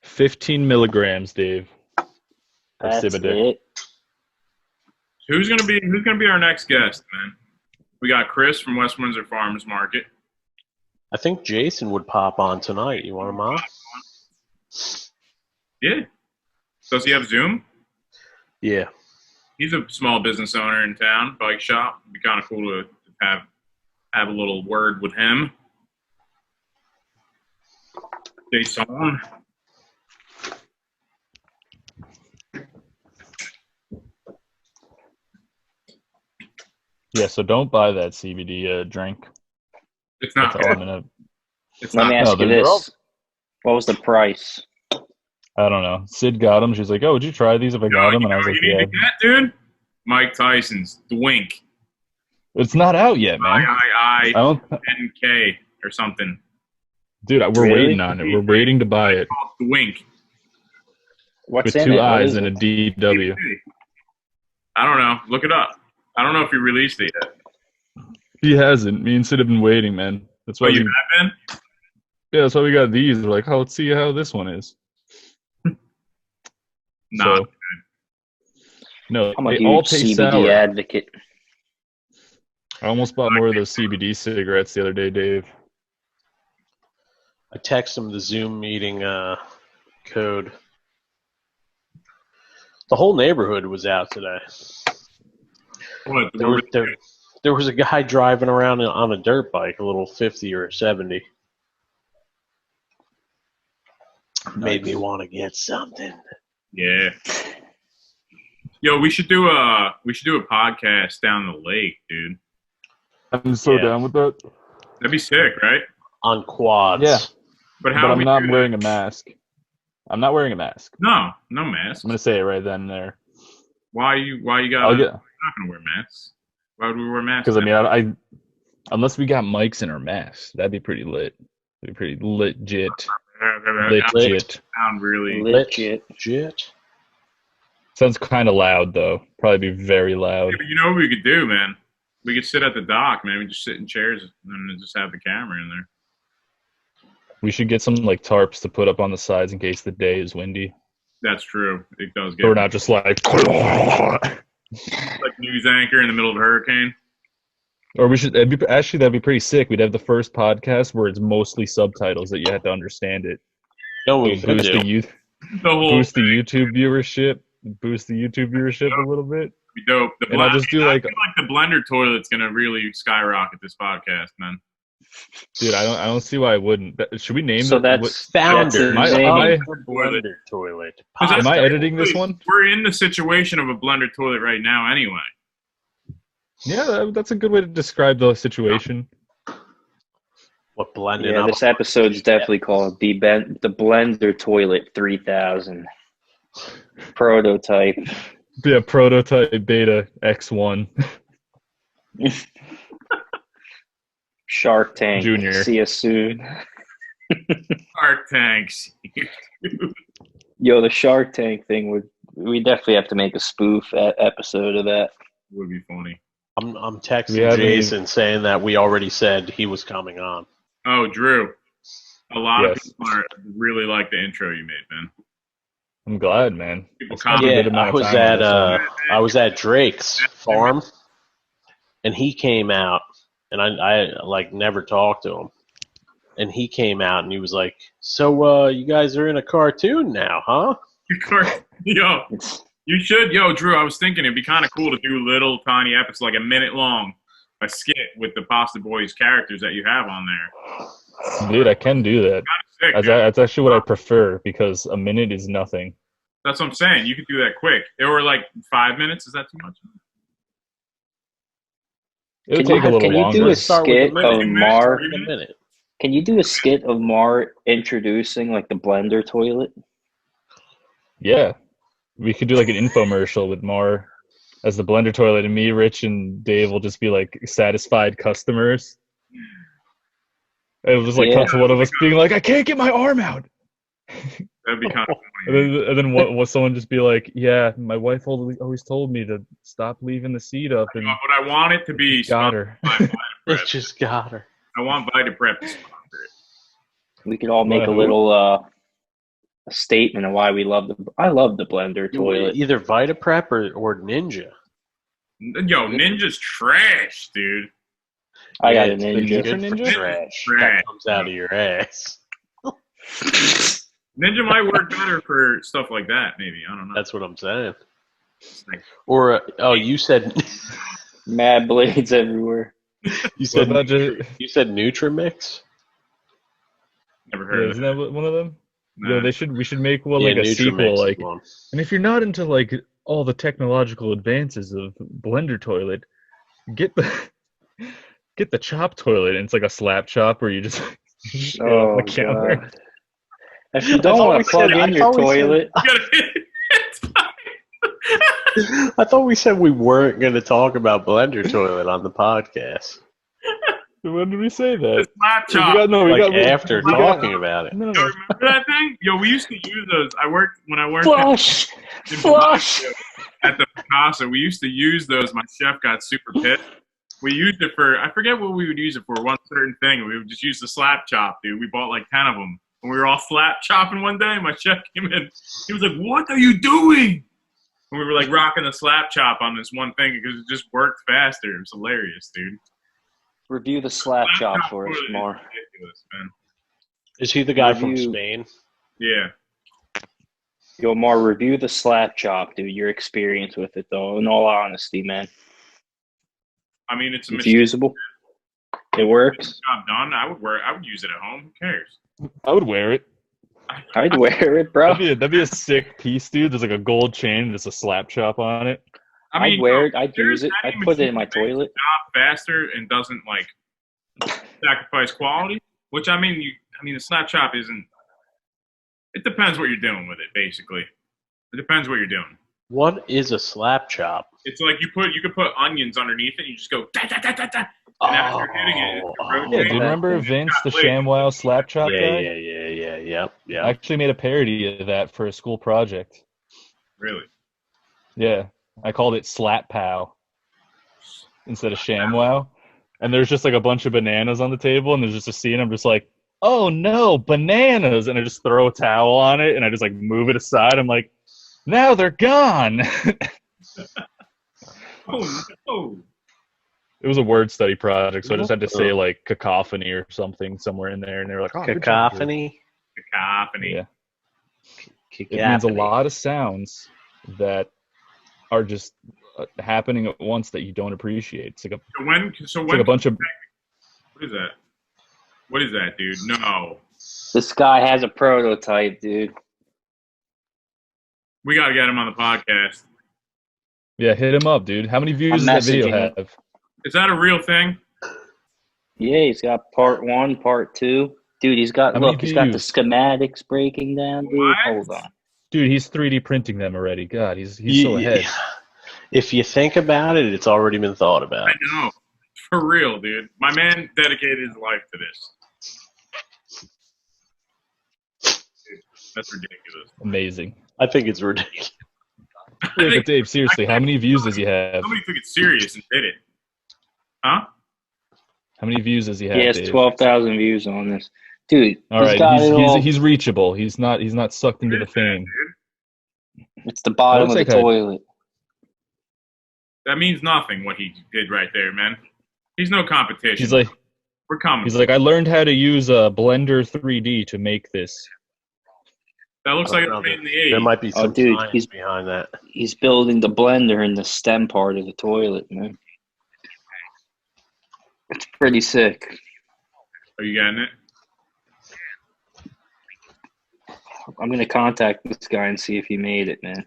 15 milligrams, Dave. of That's Cibidic. it. Who's gonna be our next guest, man? We got Chris from West Windsor Farmers Market. I think Jason would pop on tonight. You want him on? Yeah. Does he have Zoom? Yeah. He's a small business owner in town, bike shop. It'd be kind of cool to have a little word with him. Jason. Yeah, so don't buy that CBD drink. It's not That's all I'm good. gonna. It's Let not me good. ask you this. What was the price? I don't know. Sid got them. She's like, "Oh, would you try these if I got them?" And I was You like, need "Yeah." to get, dude? Mike Tyson's Dwink. It's not out yet, man. I don't, IIINK or something. dude. We're Really? waiting on it. We're waiting to buy it Dwink. What's with in two it? What I's is and a it? DW. I don't know. Look it up. I don't know if he released it yet. He hasn't. Me and Sid have been waiting, man. That's why Oh, we. you have been? Yeah, that's why we got these. We're like, oh, let's see how this one is. Nah. So, no, I'm a they all huge taste CBD sour. advocate. I almost bought more of those CBD cigarettes the other day, Dave. I text him the Zoom meeting code. The whole neighborhood was out today. What? There was a guy driving around on a dirt bike, a little 50 or 70. Made me want to get something. Yeah. Yo, we should do a podcast down the lake, dude. I'm so Yeah. down with that. That'd be sick, right? On quads. Yeah. But how But do I'm we not do that? wearing a mask. I'm not wearing a mask. No masks. I'm gonna say it right then and there. Why you got? I'll We're get not gonna wear masks. Why would we wear masks? because I mean I unless we got mics in our masks, that'd be pretty lit. That'd be pretty legit. Legit. Sound really. Legit. Legit. Sounds kind of loud though. Probably be very loud. Yeah, but you know what we could do, man? We could sit at the dock, man. We just sit in chairs and just have the camera in there. We should get some like tarps to put up on the sides in case the day is windy. That's true. It does get So we're not just like. like news anchor in the middle of a hurricane. Or we should actually that'd be pretty sick. We'd have the first podcast where it's mostly subtitles that you have to understand it. No, we could Boost do. the youth, The whole boost the thing YouTube viewership, a little bit. would be dope. And I'll just do I like, feel like the blender toilet's gonna really skyrocket this podcast, man. dude, I don't see why I wouldn't. Should we name So it? that's Founder. That's Am I- insane. am I- The blender toilet. Am I editing this one? We're in the situation of a blender toilet right now, anyway. Yeah, that's a good way to describe the situation. What blending Yeah, up? this episode's definitely called the Blender Toilet 3000 Prototype. Yeah, Prototype betaX1. Shark Tank. Junior. See us soon. Shark Tanks. Yo, the Shark Tank thing we definitely have to make a spoof episode of that. Would be funny. I'm We texting haven't Jason saying that we already said he was coming on. Oh, Drew. A lot of Yes. people really like the intro you made, man. I'm glad, man. People I spent a comment. good Yeah, amount I of was time on at this one. I was at Drake's farm, and he came out, and I like never talked to him, and he came out and he was like, "So, you guys are in a cartoon now, huh?" Yo, you should. Yo, Drew, I was thinking it'd be kind of cool to do little tiny episodes, like a minute long, a skit with the Pastaboyz characters that you have on there. Dude, I can do that. Sick, dude. That's actually what I prefer because a minute is nothing. That's what I'm saying. You could do that quick. Or like 5 minutes. Is that too much? It would Can take you- a little can you longer. do a Start with skit a minute. of Mar? In a minute. Can you do a skit of Mar introducing like the Blender toilet? Yeah. We could do like an infomercial with Mar as the blender toilet, and me, Rich, and Dave will just be like satisfied customers. It was just like cut to one of us being like, I can't get my arm out. That'd be kind of funny. And then what someone just be like, yeah, my wife always told me to stop leaving the seat up, and But I want it to be got her. sponsored by It VitaPrep. just got her. I want VitaPrep to sponsor it. We could all make a little a statement of why we love I love the Blender toilet. Either VitaPrep or Ninja. Yo, Ninja's trash, dude. I got a It's Ninja. good for Ninja? trash. Trash. That comes out of your ass. Ninja might work better for stuff like that, maybe. I don't know. That's what I'm saying. It's like, Or you said Mad blades everywhere. you said What about you said Nutrimix. never Yeah, heard of isn't that. that one of them? Nah. Yeah, we should make one Yeah, like a sequel, Nutrimix is like. one. And if you're not into like all the technological advances of blender toilet, get the get the chop toilet. And it's like a slap chop where you just shit on the Oh counter. god. If you I don't thought want we to plug said- I in your thought we said- toilet, You gotta- it's fine. I thought we said we weren't going to talk about blender toilet on the podcast. When did we say that? The slap We chop. got After we got- talking about it. No, Yo, no. remember that thing? Yo, we used to use those. When I worked flush, in flush. at the Picasso, we used to use those. My chef got super pissed. We used it for, I forget what we would use it for, one certain thing. We would just use the slap chop, dude. We bought like 10 of them. And we were all slap chopping one day. My chef came in. He was like, "What are you doing?" And we were like rocking the slap chop on this one thing because it just worked faster. It was hilarious, dude. Review the slap chop for us, toilet is Mar. ridiculous, man. Is he the guy from Review. Spain? Yeah. Yo, Mar, review the slap chop, dude. Your experience with it, though. In all honesty, man, I mean, it's a it's machine usable. It works. job done. I would use it at home. Who cares? I would wear it. I'd wear it, bro. That'd be a sick piece, dude. There's like a gold chain, and there's a slap chop on it. I mean, I'd wear it. I'd there's use it. any I'd put it in my machine that makes toilet. the job faster and doesn't like sacrifice quality. Which I mean, the slap chop isn't. It depends what you're doing with it. Basically, it depends what you're doing. What is a slap chop? It's like you could put onions underneath it. And you just go da da da da da. And as you're hitting it, Yeah, do you remember Vince, the ShamWow slap chop guy? Yeah. I actually made a parody of that for a school project. Really? Yeah, I called it Slap Pow instead of ShamWow. And there's just like a bunch of bananas on the table, and there's just a scene. I'm just like, oh no, bananas! And I just throw a towel on it, and I just like move it aside. I'm like, now they're gone. Oh no! It was a word study project, so I just had to say like cacophony or something somewhere in there, and they were like, oh, good job, dude. Cacophony. Cacophony. Yeah. It means a lot of sounds that are just happening at once that you don't appreciate. It's like a, it's like a bunch of. What is that? What is that, dude? No. This guy has a prototype, dude. We gotta get him on the podcast. Yeah, hit him up, dude. How many views does that video messaging have? Is that a real thing? Yeah, he's got part 1, part 2. Dude, he's got How many he's got the views? schematics breaking down, dude. What? Hold on. Dude, he's 3D printing them already. God, he's so ahead. If you think about it, it's already been thought about. I know. For real, dude. My man dedicated his life to this. Dude, that's ridiculous. Amazing. I think it's ridiculous. Yeah, but Dave, seriously, how many views does he have? Somebody took it serious and did it. Huh? How many views does he have? He has Dave? 12,000 views on this. Dude, All he's right, got it all. he's reachable. He's not sucked into the fame. It's the bottom of Looks the like a- toilet. That means nothing, what he did right there, man. He's no competition. He's like, We're coming. I learned how to use a Blender 3D to make this. That looks like it's made in the 80s. There might be some dude, science he's- behind that. He's building the blender in the stem part of the toilet, man. It's pretty sick. Are you getting it? I'm going to contact this guy and see if he made it, man.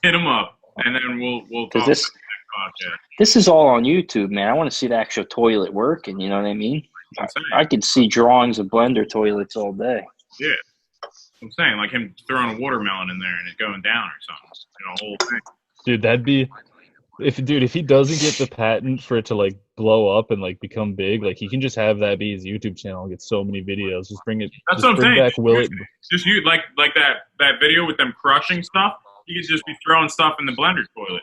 Hit him up, and then we'll Because talk this, about that. this is all on YouTube, man. I want to see the actual toilet working, you know what I mean? I could see drawings of blender toilets all day. Yeah. I'm saying, like him throwing a watermelon in there and it going down or something. You know, whole thing. Dude, that'd be if he doesn't get the patent for it to like blow up and like become big, like he can just have that be his YouTube channel and get so many videos. Just bring it. That's just what I'm bring saying. back Will It. Just you like that video with them crushing stuff. You could just be throwing stuff in the blender toilet.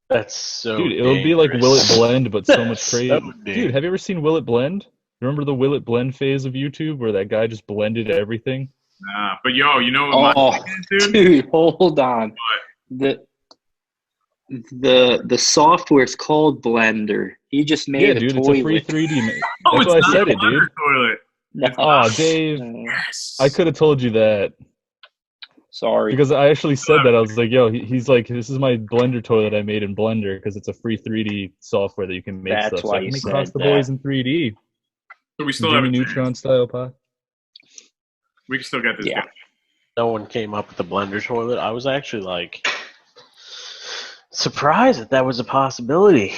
That's so Dude, it'll be like Will It dangerous. Blend, but so much That's crazy. so Dude, dangerous. have you ever seen Will It Blend? Remember the Will It Blend phase of YouTube where that guy just blended everything? Nah, but yo, you know what my thing is, dude? Dude, hold on. The software's called Blender. He just made Yeah, a dude, toilet. it's a free 3D. Oh, That's it's why I not said a it, dude. blender toilet. No. Oh, Dave, Yes. I could have told you that. Sorry. Because I actually said that. I was like, yo, he's like, this is my Blender toilet I made in Blender because it's a free 3D software that you can make That's stuff. why So I you can make said Pastaboyz that. in 3D. So we still Jimmy have a Neutron chance. style pot. We can still get this Yeah. done. No one came up with the blender toilet. I was actually like surprised that was a possibility.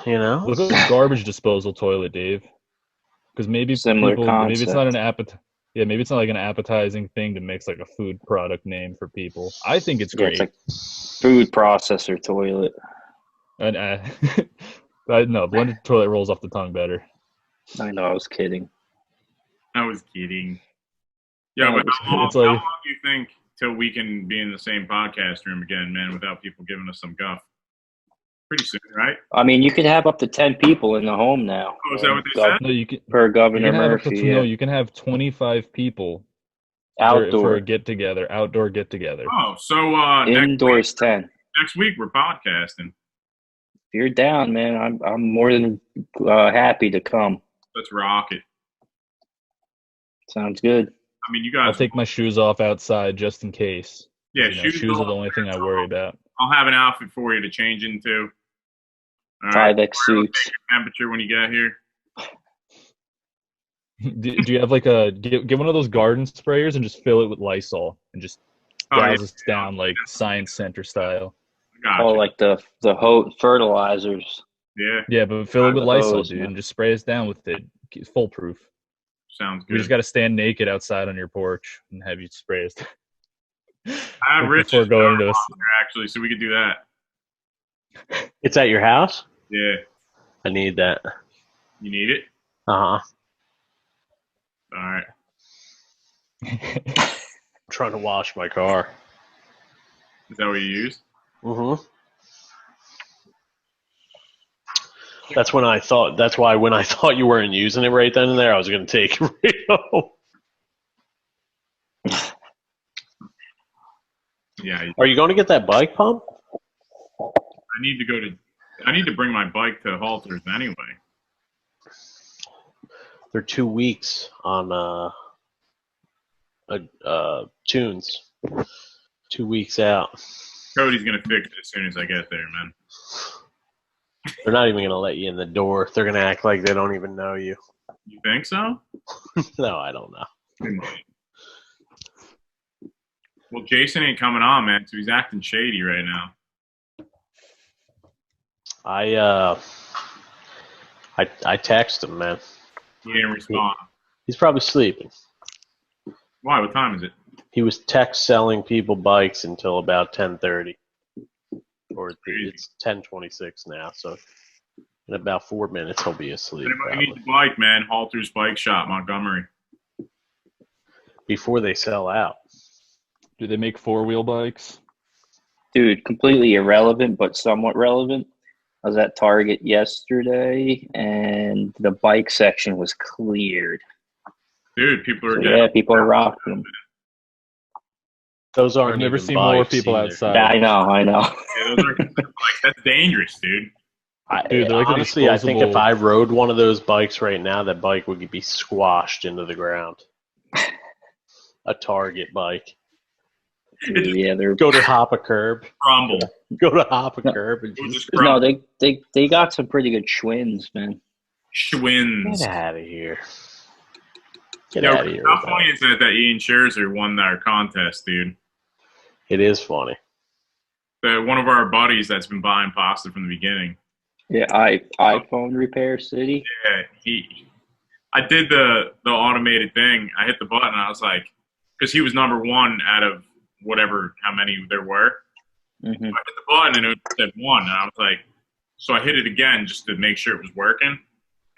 You know? Look at garbage disposal toilet, Dave. Because maybe Similar maybe it's not concept. maybe it's not like an appetizing thing to mix like a food product name for people. I think it's Yeah, great. it's a food processor toilet. And no, blended toilet rolls off the tongue better. I know, I was kidding. I was kidding. Yeah, No, but how long it's like- do you think till we can be in the same podcast room again, man, without people giving us some guff? Pretty soon, right? I mean, you could have up to 10 people in the home now. Oh, is that what they said? No, you can. Per You Governor can have up to Murphy. no. Yeah. You can have 25 people for Outdoor. a get together, outdoor get together. Oh, so Indoors 10. next week we're podcasting. If you're down, man, I'm more than happy to come. Let's rock it. Sounds good. I mean, you I'll guys. take my shoes off outside just in case. Yeah, You know, shoes are the only thing I worry about. I'll have an outfit for you to change into. All right. Tyvek suits. Temperature when you get here. Do you have like get one of those garden sprayers and just fill it with Lysol and just douse us down like Science Center style? Gotcha. Oh, like the fertilizers. Yeah, Yeah, but fill it with The Lysol, hose, dude, man. and just spray us down with it. It's foolproof. sounds We good. just got to stand naked outside on your porch and have you spray us. I have Rich's before going number into on there, actually, so we could do that. It's at your house? Yeah, I need that. you need it. Uh-huh. All right. I'm trying to wash my car. Is that what you used? Mm-hmm. That's when I thought. That's why when I thought you weren't using it right then and there, I was going to take it right home. Yeah, Are you going to get that bike pump? I need to bring my bike to Halters anyway. They're 2 weeks on tunes. 2 weeks out. Cody's gonna fix it as soon as I get there, man. They're not even going to let you in the door. They're going to act like they don't even know you. You think so? No, I don't know. They might. Well, Jason ain't coming on, man, so he's acting shady right now. I text him, man. He didn't respond. He's probably sleeping. Why? What time is it? He was text selling people bikes until about 10:30, or it's 10:26 now. So in about 4 minutes he'll be asleep. Anybody Probably. needs a bike, man? Halters Bike Shop, Montgomery. Before they sell out. Do they make 4-wheel bikes? Dude, completely irrelevant, but somewhat relevant. I was at Target yesterday, and the bike section was cleared. Dude, people are So, getting. yeah, people are rocking them. Those aren't I've never even seen more bikes people either. outside. Yeah, I know. Yeah, those are like that's dangerous, dude. Dude, they're like the Honestly, I think if disposable- I rode one of those bikes right now, that bike would be squashed into the ground. A Target bike. Dude, yeah, they're Go to hop a curb. Crumble. Go to hop a No. curb and It'll just just no, crumble. they got some pretty good Schwinns, man. Schwins. get out of here. Get Yo, out of here. how with that. funny is that Ian Scherzer won our contest, dude? It is funny. One of our buddies that's been buying pasta from the beginning. Yeah, iPhone Repair City. Yeah, I did the automated thing. I hit the button. And I was like, because he was number one out of whatever, how many there were. Hmm. I hit the button and it said one. And I was like, so I hit it again just to make sure it was working.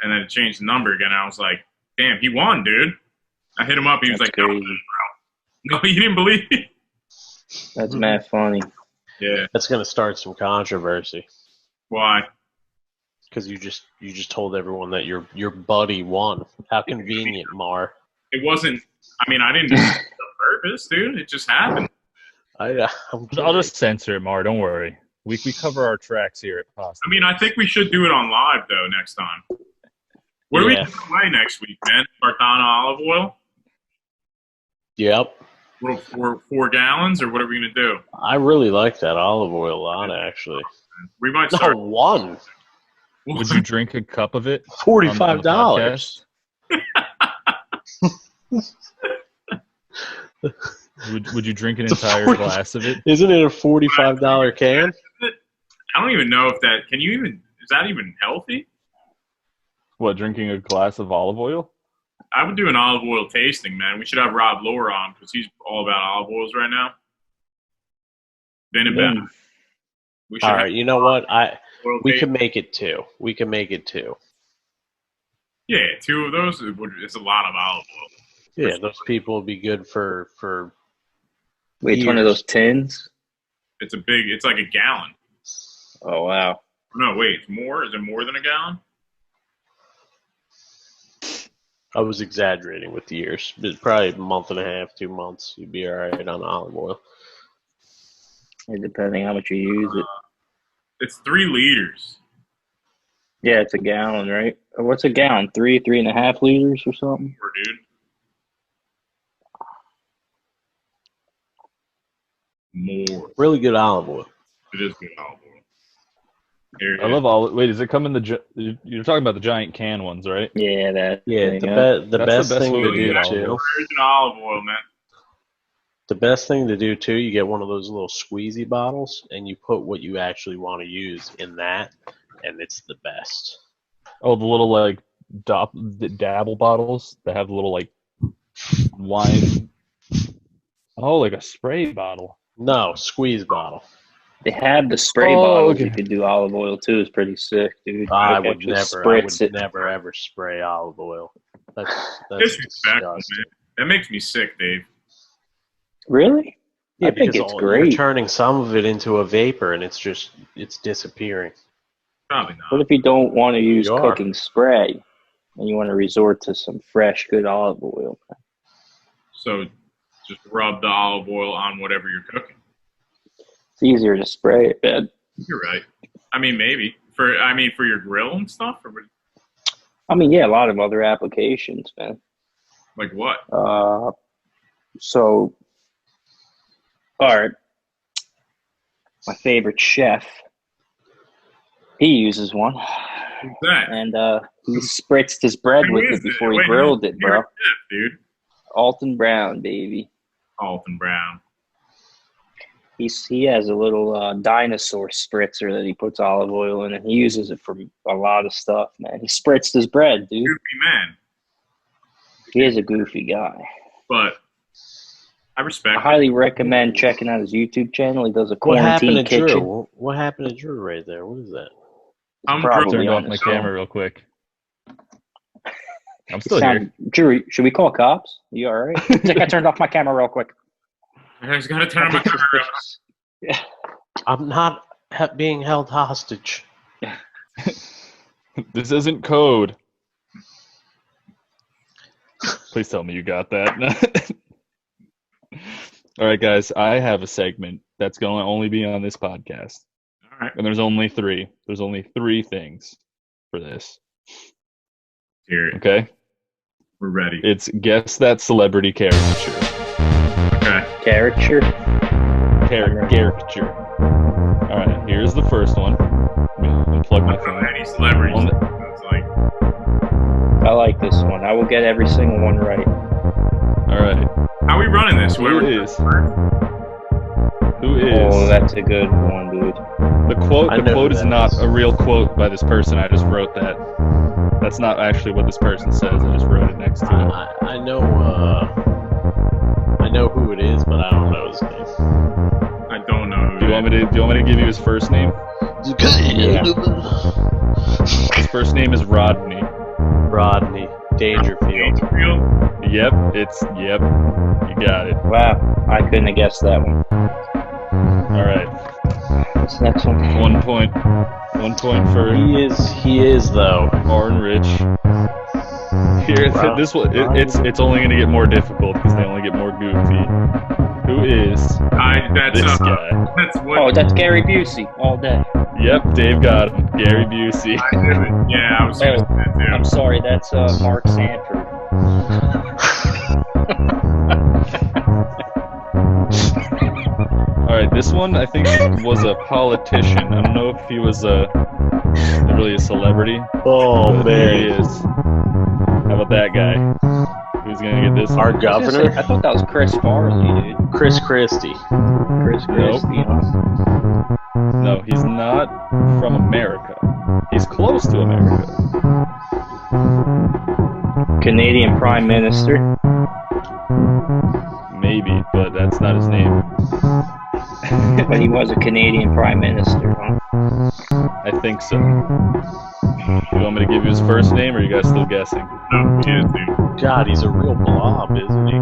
And then it changed the number again. I was like, damn, he won, dude. I hit him up. He was That's like, no, crazy. bro. No, he didn't believe it. That's mad funny. Yeah. That's going to start some controversy Why? because you just told everyone that your buddy won. How convenient, Mar. It wasn't, I mean, I didn't do it on purpose, dude. It just happened. I'm I'll just censor it, Mar. Don't worry. We cover our tracks here at Pasta. I mean, I think we should do it on live, though, next time. What are we Yeah. giving away next week, man? Bartana olive oil? Yep. What, 4 gallons, or what are we gonna do? I really like that olive oil a lot, actually. We might No, start. one. Would you drink a cup of it? $45. Would you drink an entire glass of it? Isn't it a $45 can? I don't even know if that. Can you even? Is that even healthy? What, drinking a glass of olive oil? I would do an olive oil tasting, man. We should have Rob Lower on because he's all about olive oils right now. Then about. We should All right, you know what? We tasting. can make it 2. We can make it 2. Yeah, 2 of those is a lot of olive oil. Yeah, those people would be good for Wait, it's one of years. those tins? It's a big. It's like a gallon. Oh, wow. No, wait. It's more. Is it more than a gallon? I was exaggerating with the years. But probably a month and a half, 2 months, you'd be all right on olive oil. Depending how much you use it. It's 3 liters. Yeah, it's a gallon, right? Or what's a gallon? 3.5 liters or something? More, dude. More. Really good olive oil. It is good olive oil. Here, I love olive. Wait, does it come in the? You're talking about the giant can ones, right? Yeah, that. Yeah, thing, the That's best the best thing way to to do get olive too. oil. virgin olive oil, man. The best thing to do too, you get one of those little squeezy bottles, and you put what you actually want to use in that, and it's the best. Oh, the little like dabble bottles that have the little like wine. Oh, like a spray bottle. No, squeeze bottle. They have the spray Oh, bottles. okay. You could do olive oil too. It's pretty sick, dude. I Like, would actually spritz it. never ever spray olive oil. That's Disrespectful, disgusting. man. That makes me sick, Dave. Really? Yeah, I think because it's you're great. turning some of it into a vapor, and it's disappearing. Probably What not. if you don't want to use You are. cooking spray and you want to resort to some fresh, good olive oil? So just rub the olive oil on whatever you're cooking. It's easier to spray it, man. You're right. I mean, maybe for your grill and stuff, or I mean, yeah, a lot of other applications, man. like what? So, all right. My favorite chef, he uses one, Who's that? and he spritzed his bread Who with is it before he Wait, grilled who's it, your bro. chef, dude. Alton Brown, baby. Alton Brown. He has a little dinosaur spritzer that he puts olive oil in, and he uses it for a lot of stuff, man. He spritzed his bread, dude. Goofy man. He is a goofy guy. But I I respect it. highly recommend checking out his YouTube channel. He does a What happened quarantine to kitchen. Drew? What happened to Drew right there? What is that? I'm Probably Turned on off my his camera phone. real quick. I'm still here. Drew, should we call cops? You all right? He's like, I turned off my camera real quick. I just gotta turn on my camera. Yeah. I'm not being held hostage. This isn't code. Please tell me you got that. All right, guys. I have a segment that's going to only be on this podcast, All right. and there's only 3. There's only 3 things for this. Here, Okay. we're ready. It's guess that celebrity caricature. Okay. Caricature? Caricature. All right. Here's the first one. Let me unplug I my don't know phone. any celebrities. On the- It's like, I like this one. I will get every single one right. All right. how are we running this? Who Whoever is? Who is? Oh, that's a good one, dude. The quote. I The know quote who is that not is. a real quote by this person. I just wrote that. That's not actually what this person says. I just wrote it next to it. I know who it is, but I don't know his name. I don't know. Who Do you want me to give you his first name? Yeah. His first name is Rodney. Rodney Dangerfield. Dangerfield? Yep. Yep. You got it. Wow, I couldn't have guessed that one. All right. What's the next one? 1 point. 1 point for He is though. R and Rich. Here, Wow. this one. It's only going to get more difficult because they only get more goofy. Who is That's this guy? That's what. Oh, that's Gary Busey all day. Yep, Dave got him. Gary Busey. I knew it. Yeah, I was Wait, thinking that too. I'm sorry, that's Mark Sanford. All right, this one I think was a politician. I don't know if he was really a celebrity. Oh, But here he man. is. How about that guy? Who's gonna get this Our one? governor? I thought that was Chris Farley, dude. Chris Christie. Chris Nope. Christie, huh? No, he's not from America. He's close to America. Canadian Prime Minister. Maybe, but that's not his name. But he was a Canadian Prime Minister, huh? I think so. You want me to give you his first name, or are you guys still guessing? No, he is, dude. God, he's a real blob, isn't he?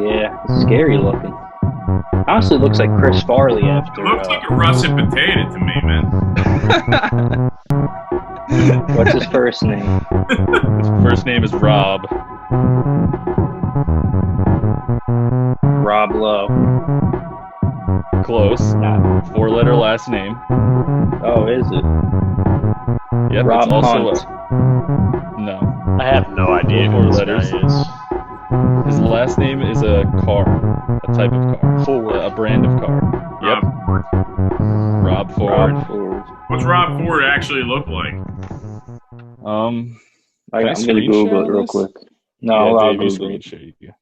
Yeah, it's scary looking. Honestly, looks like Chris Farley after. Looks like a russet potato to me, man. What's his first name? His first name is Rob. Rob Lowe. Close. Not. 4-letter last name. Oh, is it? Yep, Rob it's also Hunt. no. I have no idea Four who this letters. guy is. His last name is a car, a type of car, Ford. a brand of car. Yep, Rob Ford. Rob Ford. What's Rob Ford actually look like? Um, I'm Can I gonna screen Google share it real this? quick. No, yeah, I'll Dave, you Google screen it. share.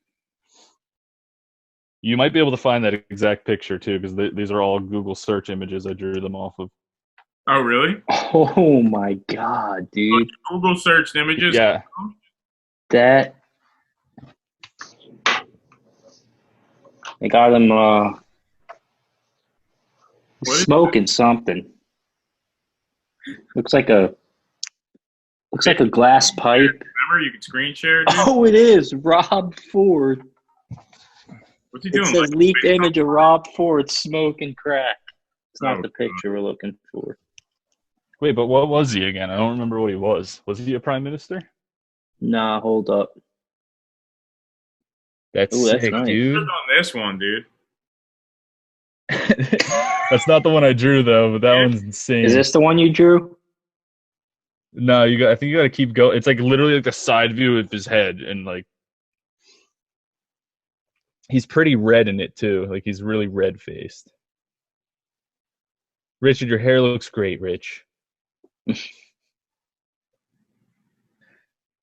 You might be able to find that exact picture too, because these are all Google search images. I drew them off of. Oh, really? Oh my god, dude. Google searched images? Yeah, That they got him What is smoking something. Looks like a glass pipe. Remember, you can screen share, dude? Oh, it is Rob Ford. What's he It doing? says Like, leaked image of Rob Ford smoking crack. It's not Oh, the picture we're looking for. wait, but what was he again? I don't remember what he was. Was he a prime minister? Nah, hold up. That's Ooh, that's sick, nice. Click dude. on this one, dude. That's not the one I drew though, but that one's insane. Is this the one you drew? No, I think you got to keep going. It's like literally like the side view of his head, and like he's pretty red in it too. Like he's really red faced. Richard, your hair looks great, Rich.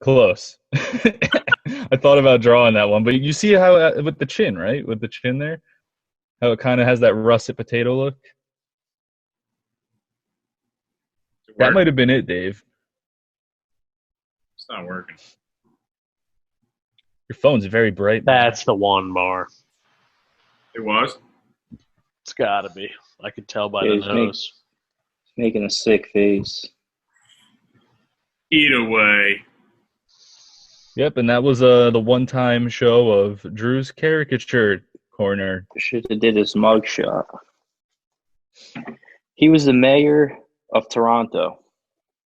Close. I thought about drawing that one, but you see how with the chin, right? With the chin there, how it kind of has that russet potato look. That might have been it, Dave. It's not working. Your phone's very bright. That's the one, Bar. It was? It's gotta be. I could tell by Yeah, the he's nose. Making a sick face. Eat away. Yep, and that was the one-time show of Drew's caricature corner. Should have did his mugshot. He was the mayor of Toronto.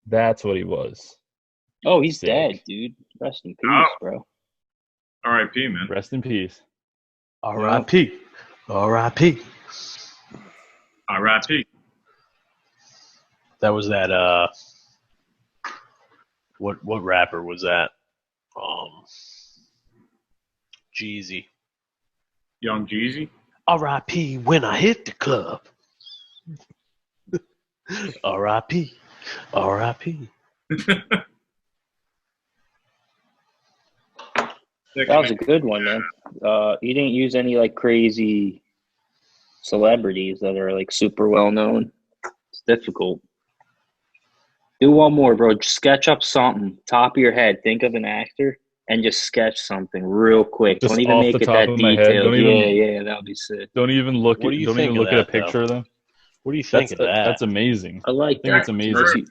That's what he was. Oh, he's Sick. dead, dude. Rest in peace, Oh. bro. R.I.P., man. Rest in peace. R.I.P. R.I.P. R.I.P. That was that, what rapper was that? Jeezy. Young Jeezy. R.I.P. when I hit the club. R.I.P. R.I.P. That was a good one, man. You didn't use any like crazy celebrities that are like super well known. It's difficult. Do one more, bro. Just sketch up something, top of your head. Think of an actor and just sketch something real quick. Just Don't even off make the it top that of my head. detailed. Don't even- Yeah, that'll be sick. Don't even look What at. do you Don't think even of look at a that, picture though? of them. What do you think That's of that? That's amazing. I like I think that. it's amazing.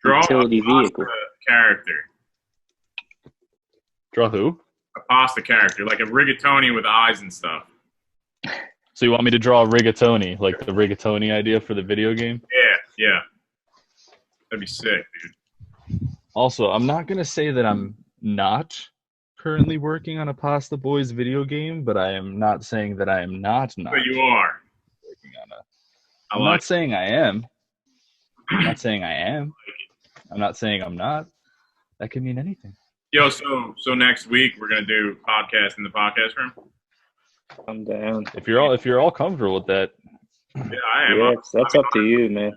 Draw Utility a pasta vehicle. character. Draw who? A pasta character, like a rigatoni with eyes and stuff. So you want me to draw a rigatoni, like the rigatoni idea for the video game? Yeah. That'd be sick, dude. Also, I'm not gonna say that I'm not currently working on a Pastaboyz video game, but I am not saying that I am not But you are. working on a. I I'm like not saying I am. I'm not saying I am. I'm not saying I'm not. That could mean anything. Yo, so next week we're gonna do podcast in the podcast room. I'm down. If you're all comfortable with that, Yeah, I am. Yeah, that's up to you, man.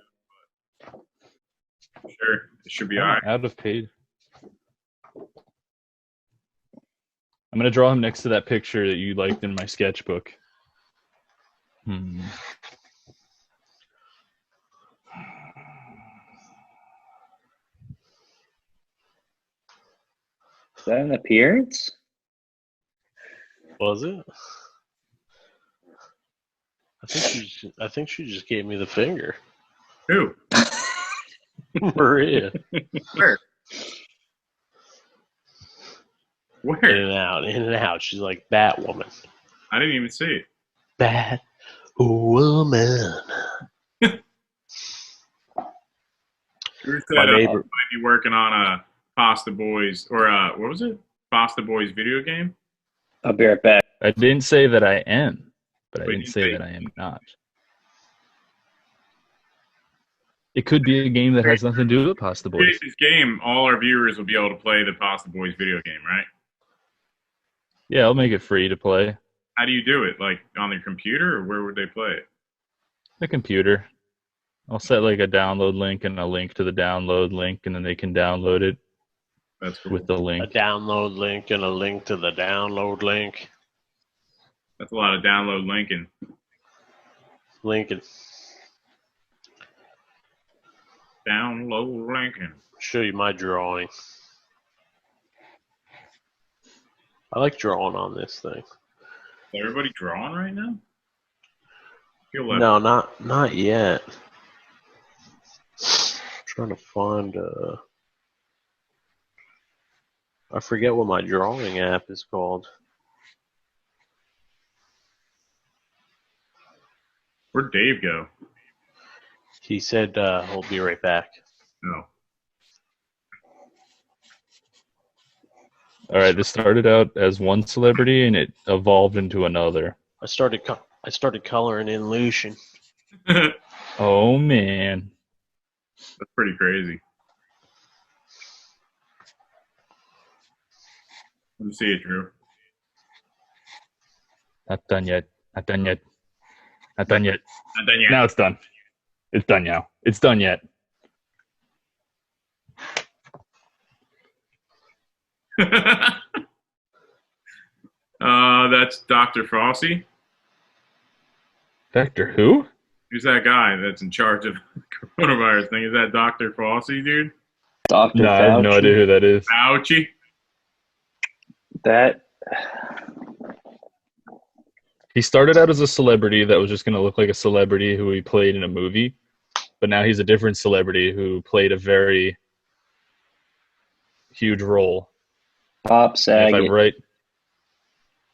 Sure, it should be all right. out of paid. I'm gonna draw him next to that picture that you liked in my sketchbook. Is that an appearance? Was it? I think she just gave me the finger. Who? Maria. Where? In Where? and out, in and out. She's like Batwoman. I didn't even see it. Batwoman. Drew said My neighbor. might be working on a Pastaboyz or what was it? Pastaboyz video game. I'll be right back. I didn't say that I am, but I Wait, didn't you say say- that I am not. It could be a game that has nothing to do with Pastaboyz. This game, all our viewers will be able to play the Pastaboyz video game, right? Yeah, I'll make it free to play. How do you do it? Like on their computer, or where would they play it? The computer. I'll set like a download link and a link to the download link, and then they can download it That's cool. with the A link. download link and a link to the download link. That's a lot of download linking. Lincoln. Download linking. Show you my drawing. I like drawing on this thing. Is everybody drawing right now? I feel like No, not yet. Trying to find I forget what my drawing app is called. Where'd Dave go? He said he'll be right back. No. All right, this started out as one celebrity and it evolved into another. I started coloring in Lucian. That's Oh man. pretty crazy. Let me see it, Drew. Not done yet. Not done yet. Not done yet. Not done yet. Now it's done. It's done now. It's done yet. That's Dr. Fauci. Doctor who? Who's that guy that's in charge of the coronavirus thing? Is that Dr. Fauci, dude? Dr. No, I have no Fauci. idea who that is. Fauci? That He started out as a celebrity that was just going to look like a celebrity who he played in a movie, but now he's a different celebrity who played a very huge role. Bob And if Saget. I'm right,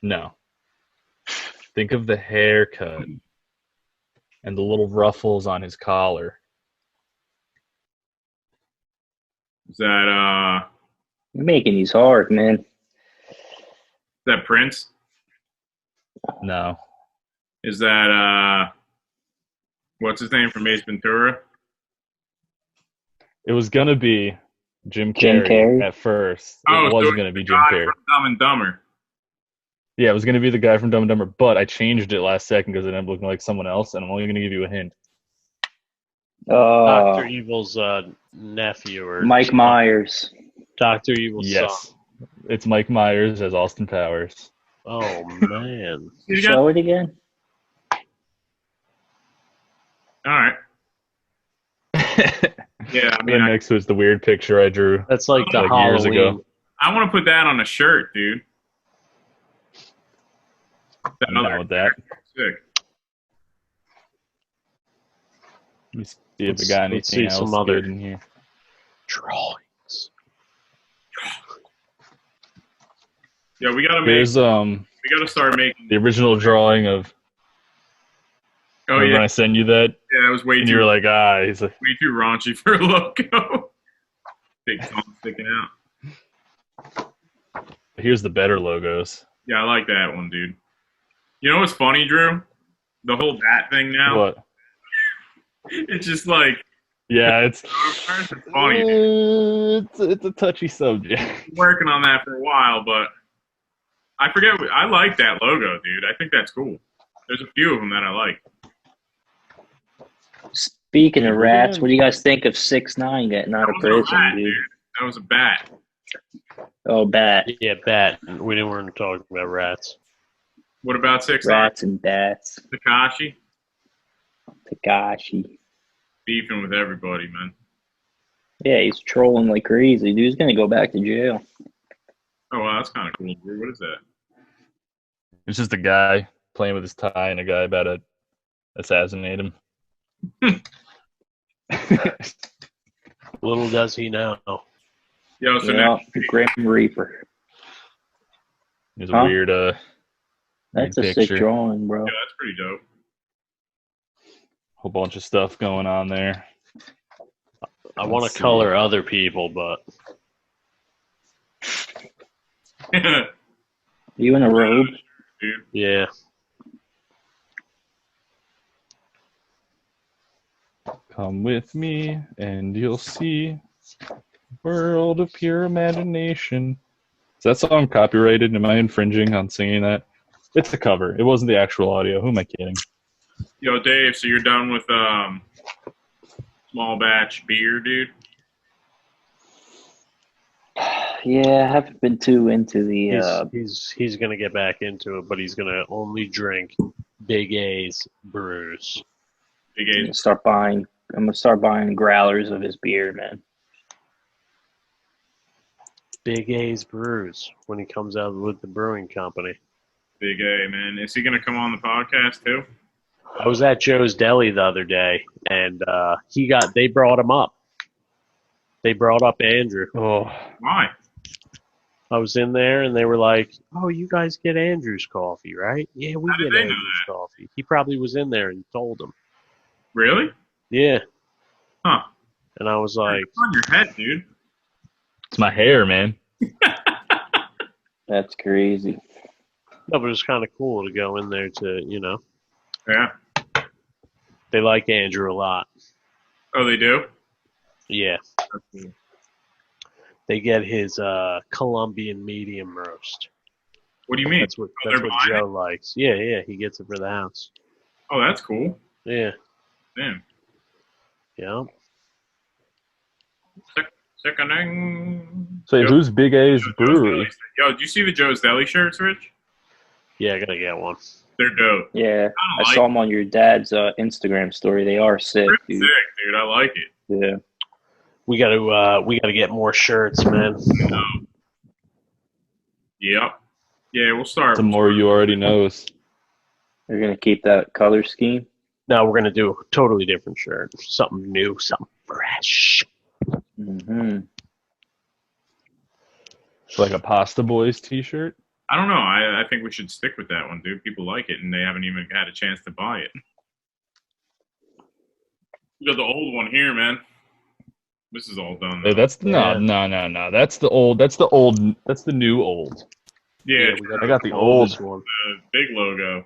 no. Think of the haircut and the little ruffles on his collar. Is that You're making these hard, man. Prince? No. Is that what's his name from Ace Ventura? It was going to be Jim Jim Carrey, Carrey? at first. Oh, It so was it's going to be the Jim guy Carrey. from Dumb and Dumber. Yeah, it was going to be the guy from Dumb and Dumber, but I changed it last second because it ended up looking like someone else, and I'm only going to give you a hint. Dr. Evil's nephew or Mike Myers. Dr. Evil's son. Yes. It's Mike Myers as Austin Powers. Oh man. You got- Show it again. All right. Yeah, I mean, And next to it's the weird picture I drew. That's like the Like Halloween. years ago. I want to put that on a shirt, dude. That I'm down with that. sick. Let me see if Let's- we got let's anything see else some other- good in here. Drawings. Yeah, we gotta make. Here's We gotta start making. the original drawing of Oh when yeah, I send you that, yeah. That was way and you were too like, he's like, way too raunchy for a logo. Big tongue sticking out. here's the better logos. Yeah, I like that one, dude. You know what's funny, Drew? The whole bat thing now. What? It's just like Yeah, it's it's funny. Dude. it's a touchy subject. Been working on that for a while, but I forget. I like that logo, dude. I think that's cool. There's a few of them that I like. Speaking of Look rats, at what do you guys think of 6ix9ine getting out That of wasn't a prison, rat, dude? That was a bat. Oh, bat. Yeah, bat. We didn't want to talk about rats. What about 6ix9ine? Rats and bats. Takashi Takashi. beefing with everybody, man. Yeah, he's trolling like crazy. Dude, he's going to go back to jail. Oh, wow, that's kind of cool. Dude. What is that? It's just a guy playing with his tie and a guy about to assassinate him. Little does he know. Yo, so Yeah, now, Grim Reaper. There's a Huh? weird That's a picture. sick drawing, bro. yeah, that's pretty dope. Whole bunch of stuff going on there. I want Let's to see. color other people, but You in a robe? Dude. yeah. Come with me and you'll see world of pure imagination. Is that song copyrighted? Am I infringing on singing that? It's a cover. It wasn't the actual audio. Who am I kidding? Yo, Dave, so you're done with small batch beer, dude? Yeah, I haven't been too into the. He's gonna get back into it, but he's gonna only drink Big A's brews. Big I'm A's. gonna start buying. I'm gonna start buying growlers of his beer, man. Big A's brews when he comes out with the brewing company. Big A, man. Is he going to come on the podcast, too? I was at Joe's Deli the other day, and they brought him up. They brought up Andrew. Oh, Why? I was in there, and they were like, "Oh, you guys get Andrew's coffee, right?" Yeah, we How did get they know Andrew's coffee. He probably was in there and told them. Really? Yeah, Huh. and I was like, It's on your head, dude. it's my hair, man. That's crazy. "No, but it was kind of cool to go in there to, Yeah. They like Andrew a lot. Oh, they do? Yeah, That's cool. they get his Colombian medium roast. What do you mean? That's what Oh, that's they're what buying Joe likes. Yeah, he gets it for the house. Oh, that's cool. Yeah, Damn. yeah. Sickening. So Yo, who's Big A's Joe's brewery? Deli. Yo, do you see the Joe's Deli shirts, Rich? Yeah, I gotta get one. They're dope. Yeah, I I like saw them on your dad's Instagram story. They are sick, Sick, dude. dude. I like it. Yeah. We gotta get more shirts, man. Yep. Yeah, we'll start. The more you already knows. They're gonna keep that color scheme. No, we're gonna do a totally different shirt. Something new, something fresh. Mm-hmm. Like a Pastaboyz t-shirt. I don't know. I think we should stick with that one, dude. People like it, and they haven't even had a chance to buy it. We got the old one here, man. This is all done. Hey, that's Yeah. no. That's the old. That's the new old. Yeah, I got the old. one. the big logo.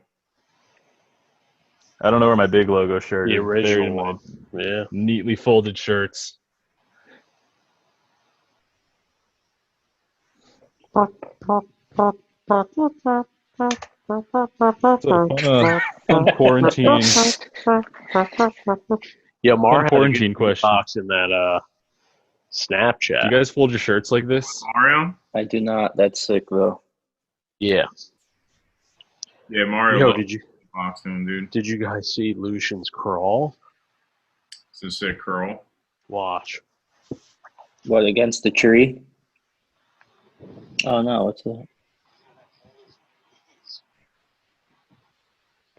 I don't know where my big logo shirt The is. Buried original in my one. Yeah. neatly folded shirts. So fun quarantine. Yeah, Mar Fun had quarantine a good question. box in that Snapchat. Do you guys fold your shirts like this? Mario? I do not. That's sick though. Yeah. Yeah, Mario. Yo, loves did you boxing, dude. did you guys see Lucian's crawl? It's a sick curl. Watch. What, against the tree? Oh no, what's that?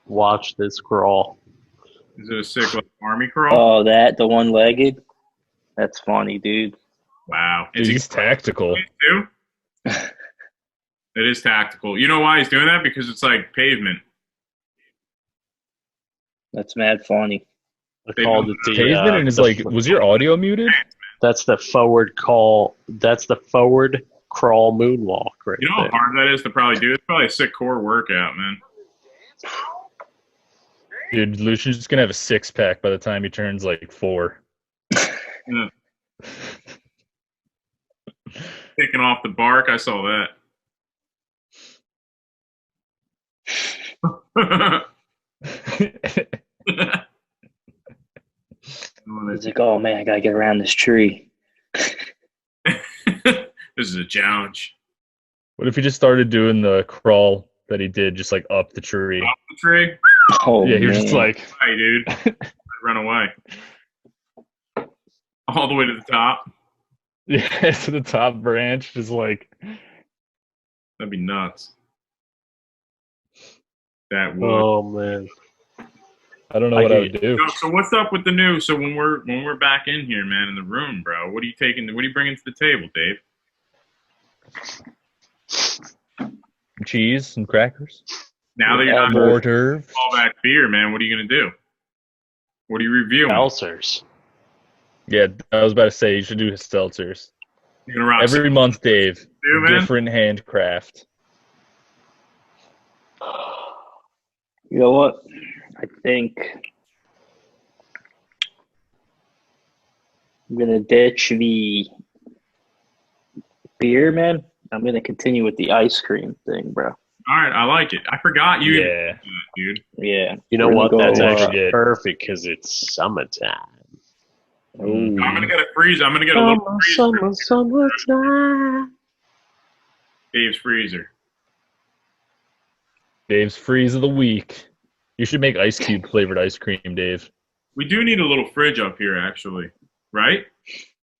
Watch this crawl. Is it a sick like, army curl? Oh, the one-legged. That's funny, dude. Wow. Dude, Is he he's tactical. too? It is tactical. You know why he's doing that? Because it's like pavement. That's mad funny. I called it the Pavement and is like, was your audio muted? That's the forward call. That's the forward crawl moonwalk right You know how there. hard that is to probably do? It's probably a sick core workout, man. Dude, Lucian's just gonna have a 6-pack by the time he turns like 4. Yeah. Taking off the bark, I saw that. He's like, oh man, I gotta get around this tree. This is a challenge. What if he just started doing the crawl that he did, just like up the tree? Off the tree? Oh Yeah, he was man. just like, Hey, dude. Run away. All the way to the top. yeah, to the top branch, just like. That'd be nuts. That would. Oh man. I don't know what I would do. So what's up with the new? So when we're back in here, man, in the room, bro, what are you taking? What are you bringing to the table, Dave? Cheese and crackers. Now that you're not Hors d'oeuvres. all that beer, man, what are you gonna do? What are you reviewing? Seltzers. Yeah, I was about to say you should do seltzers. You're gonna rock Every month, Dave. too, man? Different handcraft. You know what? I think I'm gonna ditch the beer, man. I'm gonna continue with the ice cream thing, bro. All right, I like it. I forgot you, Yeah. dude. Yeah. You know We're what? gonna That's go, actually uh, perfect because it's summertime. Ooh. I'm gonna get a freezer. I'm gonna get a little freezer. Summertime. Dave's freezer. Dave's freeze of the week. You should make ice cube flavored ice cream, Dave. We do need a little fridge up here, actually, right?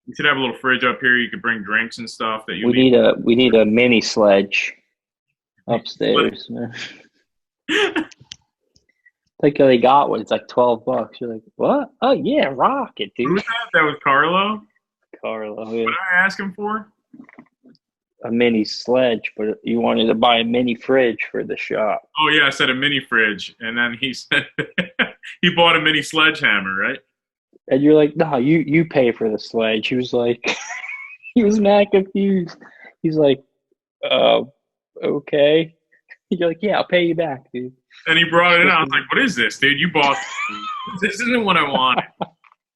We should have a little fridge up here. You could bring drinks and stuff that you We need a mini sledge upstairs, man. Like they got one. It's like $12. You're like, what? Oh yeah, rock it, Who dude. was that? That was Carlo. Carlo, What yeah. did I ask him for? A mini sledge, but you wanted to buy a mini fridge for the shop. Oh yeah, I said a mini fridge, and then he said he bought a mini sledgehammer, right? And you're like, no, you pay for the sledge. He was like, he was mad confused. He's like, okay. You're like, yeah, I'll pay you back, dude. And he brought it in. I was like, "What is this, dude? You bought this? Isn't what I wanted."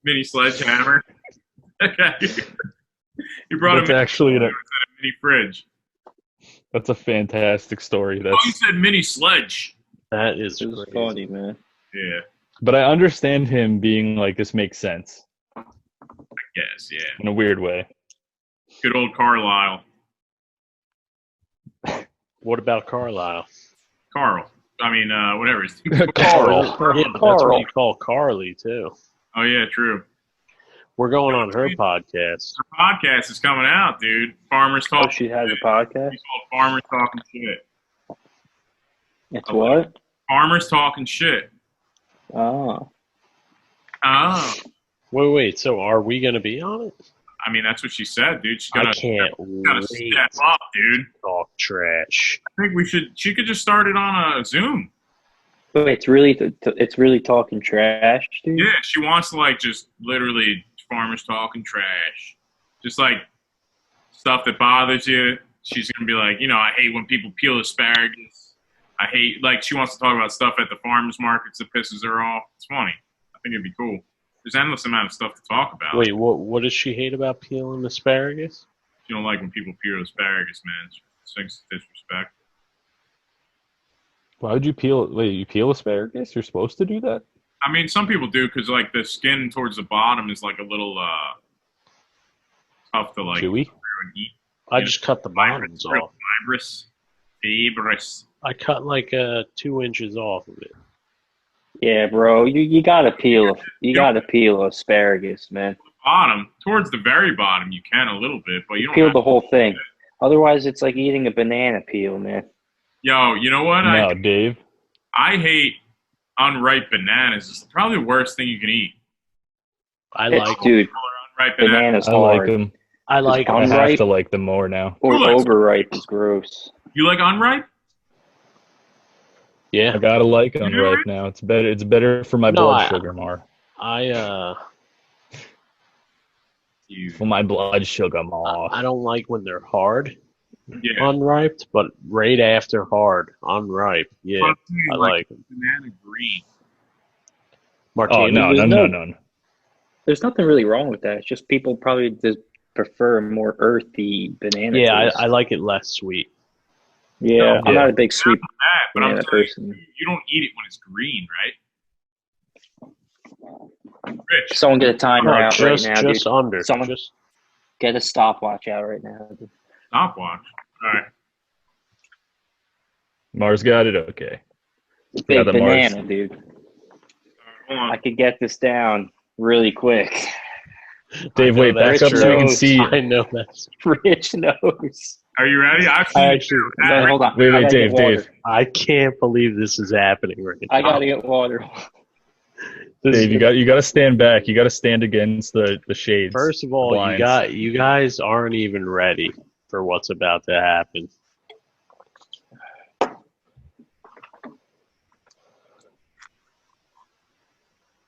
Mini sledgehammer. Okay. He brought That's a mini, actually a mini fridge. that's a fantastic story. Oh, you said mini sledge. That is It was crazy. funny, man. Yeah, But I understand him being like, this makes sense yes, yeah. in a weird way. Good old Carlisle. What about Carlisle? Carl. I mean, whatever. Carl. Yeah, but that's what you call Carly too. Oh yeah, true. We're going on her podcast. Our podcast is coming out, dude. Farmers Oh, talking. she has a podcast? It's called Farmers Talking Shit. It's what? Farmers Talking Shit. Oh. Oh. Wait. So are we going to be on it? I mean, that's what she said, dude. She's I gonna can't gotta wait step to up, dude. talk trash. I think she could just start it on a Zoom. Wait, it's really talking trash, dude? Yeah, she wants to like just literally farmers talking trash. Just like stuff that bothers you. She's gonna be like, I hate when people peel asparagus. I hate, like, she wants to talk about stuff at the farmers markets that pisses her off. It's funny. I think it'd be cool. There's endless amount of stuff to talk about. Wait, what does she hate about peeling asparagus? She don't like when people peel asparagus, man. It's disrespect. Why would you peel? Wait, you peel asparagus? You're supposed to do that? I mean, some people do because like the skin towards the bottom is like a little tough to like Chewy? eat. I just cut the bottoms off. Fibrous. I cut like 2 inches off of it. Yeah, bro. You gotta peel asparagus, man. Bottom, towards the very bottom, you can a little bit, but you don't Peel have the whole thing. Otherwise, it's like eating a banana peel, man. Yo, you know what? No, Dave. I hate unripe bananas. It's probably the worst thing you can eat. I like Dude, Unripe bananas. bananas I like hard. them. I like I have Unripe to like them more now. or Who likes- overripe is gross. You like unripe? Yeah. I gotta like You do unripe it? now. It's better. It's better for my No, blood sugar more. For my blood sugar more. I don't like when they're hard, Yeah. unripe, but right after hard, unripe. Yeah, But I'm saying, I like them. banana green. Martini. Oh no, there's no, no, no- no. There's nothing really wrong with that. It's just people probably just prefer more earthy banana. Yeah, taste. I like it less sweet. Yeah, I'm Yeah. not a big sweet that, but I'm banana saying person. you don't eat it when it's green, right? Rich, Someone get a timer No, out right now, just dude. under. Someone Just get a stopwatch out right now. Dude. stopwatch. All right. Mars got it. Okay. Big Yeah, the Mars. banana, dude. Hold I on. could get this down really quick. Dave, I know wait, back that's up so we can true. see. I know that's. Rich knows. Are you ready? I've seen I it actually, too. No, hold on. Wait, I gotta Dave, get water. Dave. I can't believe this is happening right now. I gotta get water. Dave, you got to stand back. You got to stand against the shades. First of the all, blinds. you guys aren't even ready for what's about to happen.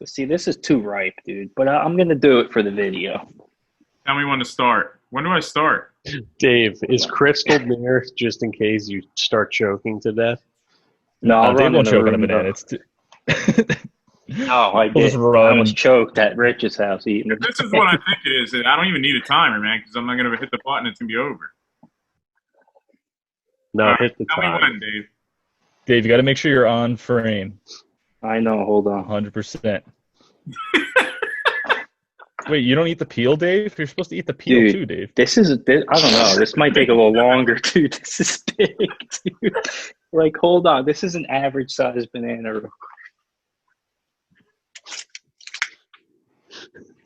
See, this is too ripe, dude. But I'm gonna do it for the video. Tell me when to start. When do I start? Dave, is Crystal near just in case you start choking to death? No, I'll Dave run in won't the choke on a room. banana. Though. It's too... Oh, I We'll just did. I run. almost choked at Rich's house eating. This is what I think it is. I don't even need a timer, man, because I'm not going to hit the button. It's going to be over. No, All right, hit the tell me time. when, Dave. Dave, you got to make sure you're on frame. I know. Hold on. 100%. Wait, you don't eat the peel, Dave? You're supposed to eat the peel Dude, too, Dave. This is. I don't know. This might take a little longer, dude. This is big, dude. Like, hold on. This is an average sized banana.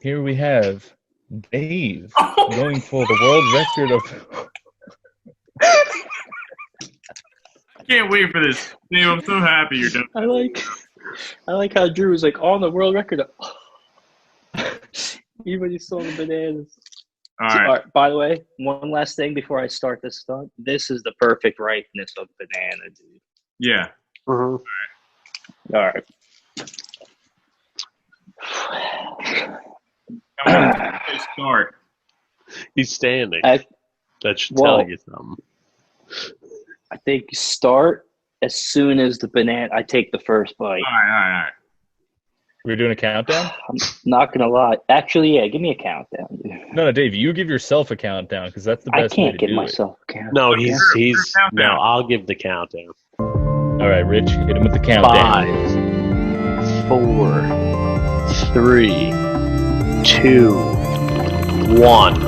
Here we have Dave going for the world record of. I can't wait for this. Dave, I'm so happy you're done. I like how Drew was like on the world record. Even when you saw the bananas. All So, right. by the way, one last thing before I start this stunt. This is the perfect ripeness of banana, dude. Yeah. All right. Tell me when to start. He's standing. I That should well- tell you something. think start as soon as the banana. I take the first bite. All right. We're doing a countdown? I'm not gonna lie. Actually, yeah, give me a countdown, dude. No, Dave, you give yourself a countdown because that's the I best way can't to give do myself a countdown. No, Sure, no. countdown. I'll give the countdown. it. All right, Rich, hit him with the countdown. 5, 4, 3, 2, 1,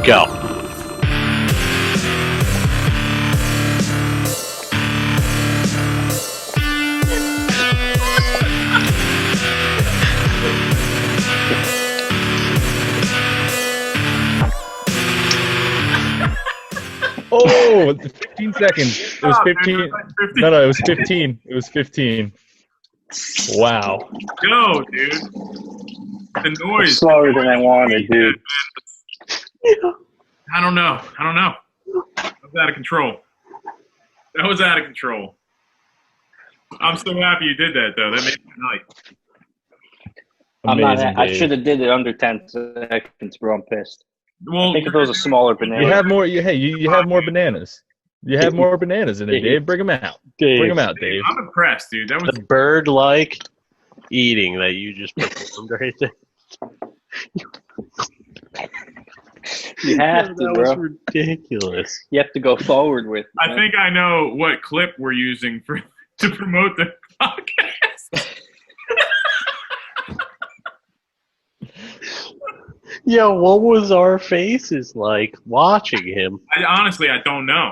go. Oh, 15 seconds. It was Stop, 15. man. 15. No, it was 15. It was 15. Wow. Go, dude. The noise. Slower than I wanted, dude. I don't know. That was out of control. I'm so happy you did that, though. That made my night. I'm not. Amazing, I Dave. should have did it under 10 seconds, bro. I'm pissed. Well, I think if it was a smaller banana. You have more. You have more bananas. You have more bananas in it, Dave. Bring them out. Bring them out, Dave. I'm impressed, dude. That was The bird-like eating that you just performed right there. You have to, that bro. was ridiculous. You have to go forward with. I man. think I know what clip we're using to promote the podcast. Yo, what was our faces like watching him? Honestly, I don't know.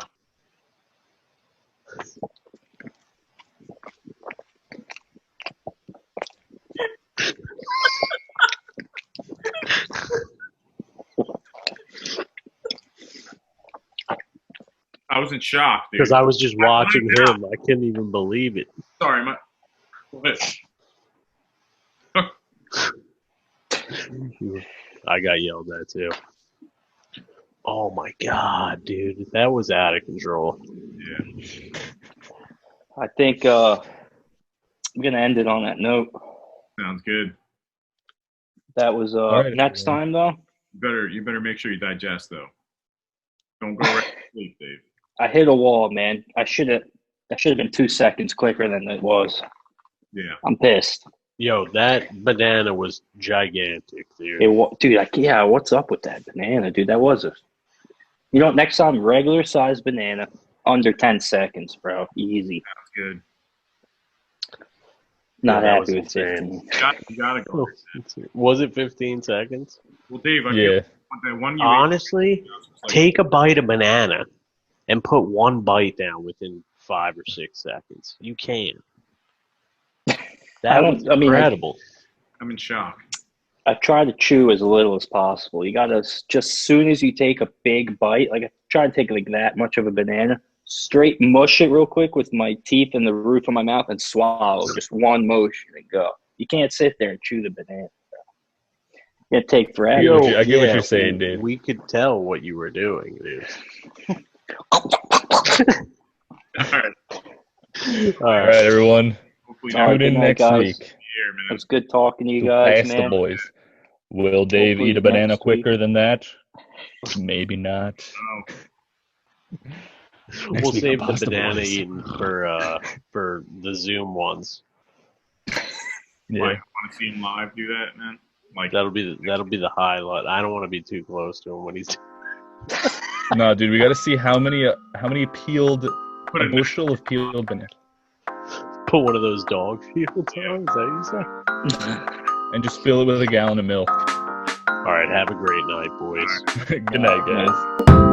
I was in shock, dude. Because I was just watching blanked out. him. I couldn't even believe it. Sorry, my. What? I got yelled at too. Oh my god, dude. That was out of control. Yeah. I think I'm gonna end it on that note. Sounds good. That was right, next everyone. time though. You better make sure you digest though. Don't go right to sleep, Dave. I hit a wall, man. That should have been 2 seconds quicker than it was. Yeah. I'm pissed. Yo, that banana was gigantic, dude. Dude, what's up with that banana, dude? That was next time, regular size banana. Under 10 seconds, bro. Easy. That's good. Not that was happy with insane. 15. You gotta go. Was it 15 seconds? Well, Dave, I Yeah. feel that one you Honestly, ate was like, take a bite of banana and put one bite down within 5 or 6 seconds. You can. That was incredible. I'm in shock. I try to chew as little as possible. You gotta just as soon as you take a big bite, like I try to take like that much of a banana, straight mush it real quick with my teeth and the roof of my mouth and swallow. Just one motion and go. You can't sit there and chew the banana. It take forever. I get what you're saying, Dave. We could tell what you were doing, dude. All right. All right, everyone. Hopefully All right, Tune in good night, next guys. week. here, man. It was good talking to you To guys, Pass man. the boys. Will Dave Hopefully eat a banana next week. quicker than that? Maybe not. Oh, We'll week save on the Pasta banana Boys. eating for the Zoom ones. Yeah. like, want to see him live do that, man? Like, That'll be the highlight. I don't want to be too close to him when he's. No, dude, we got to see how many peeled put a it bushel of peeled banana, Put one of those dog fields on. Is that what you said? and just fill it with a gallon of milk. All right. Have a great night, boys. Good night, guys.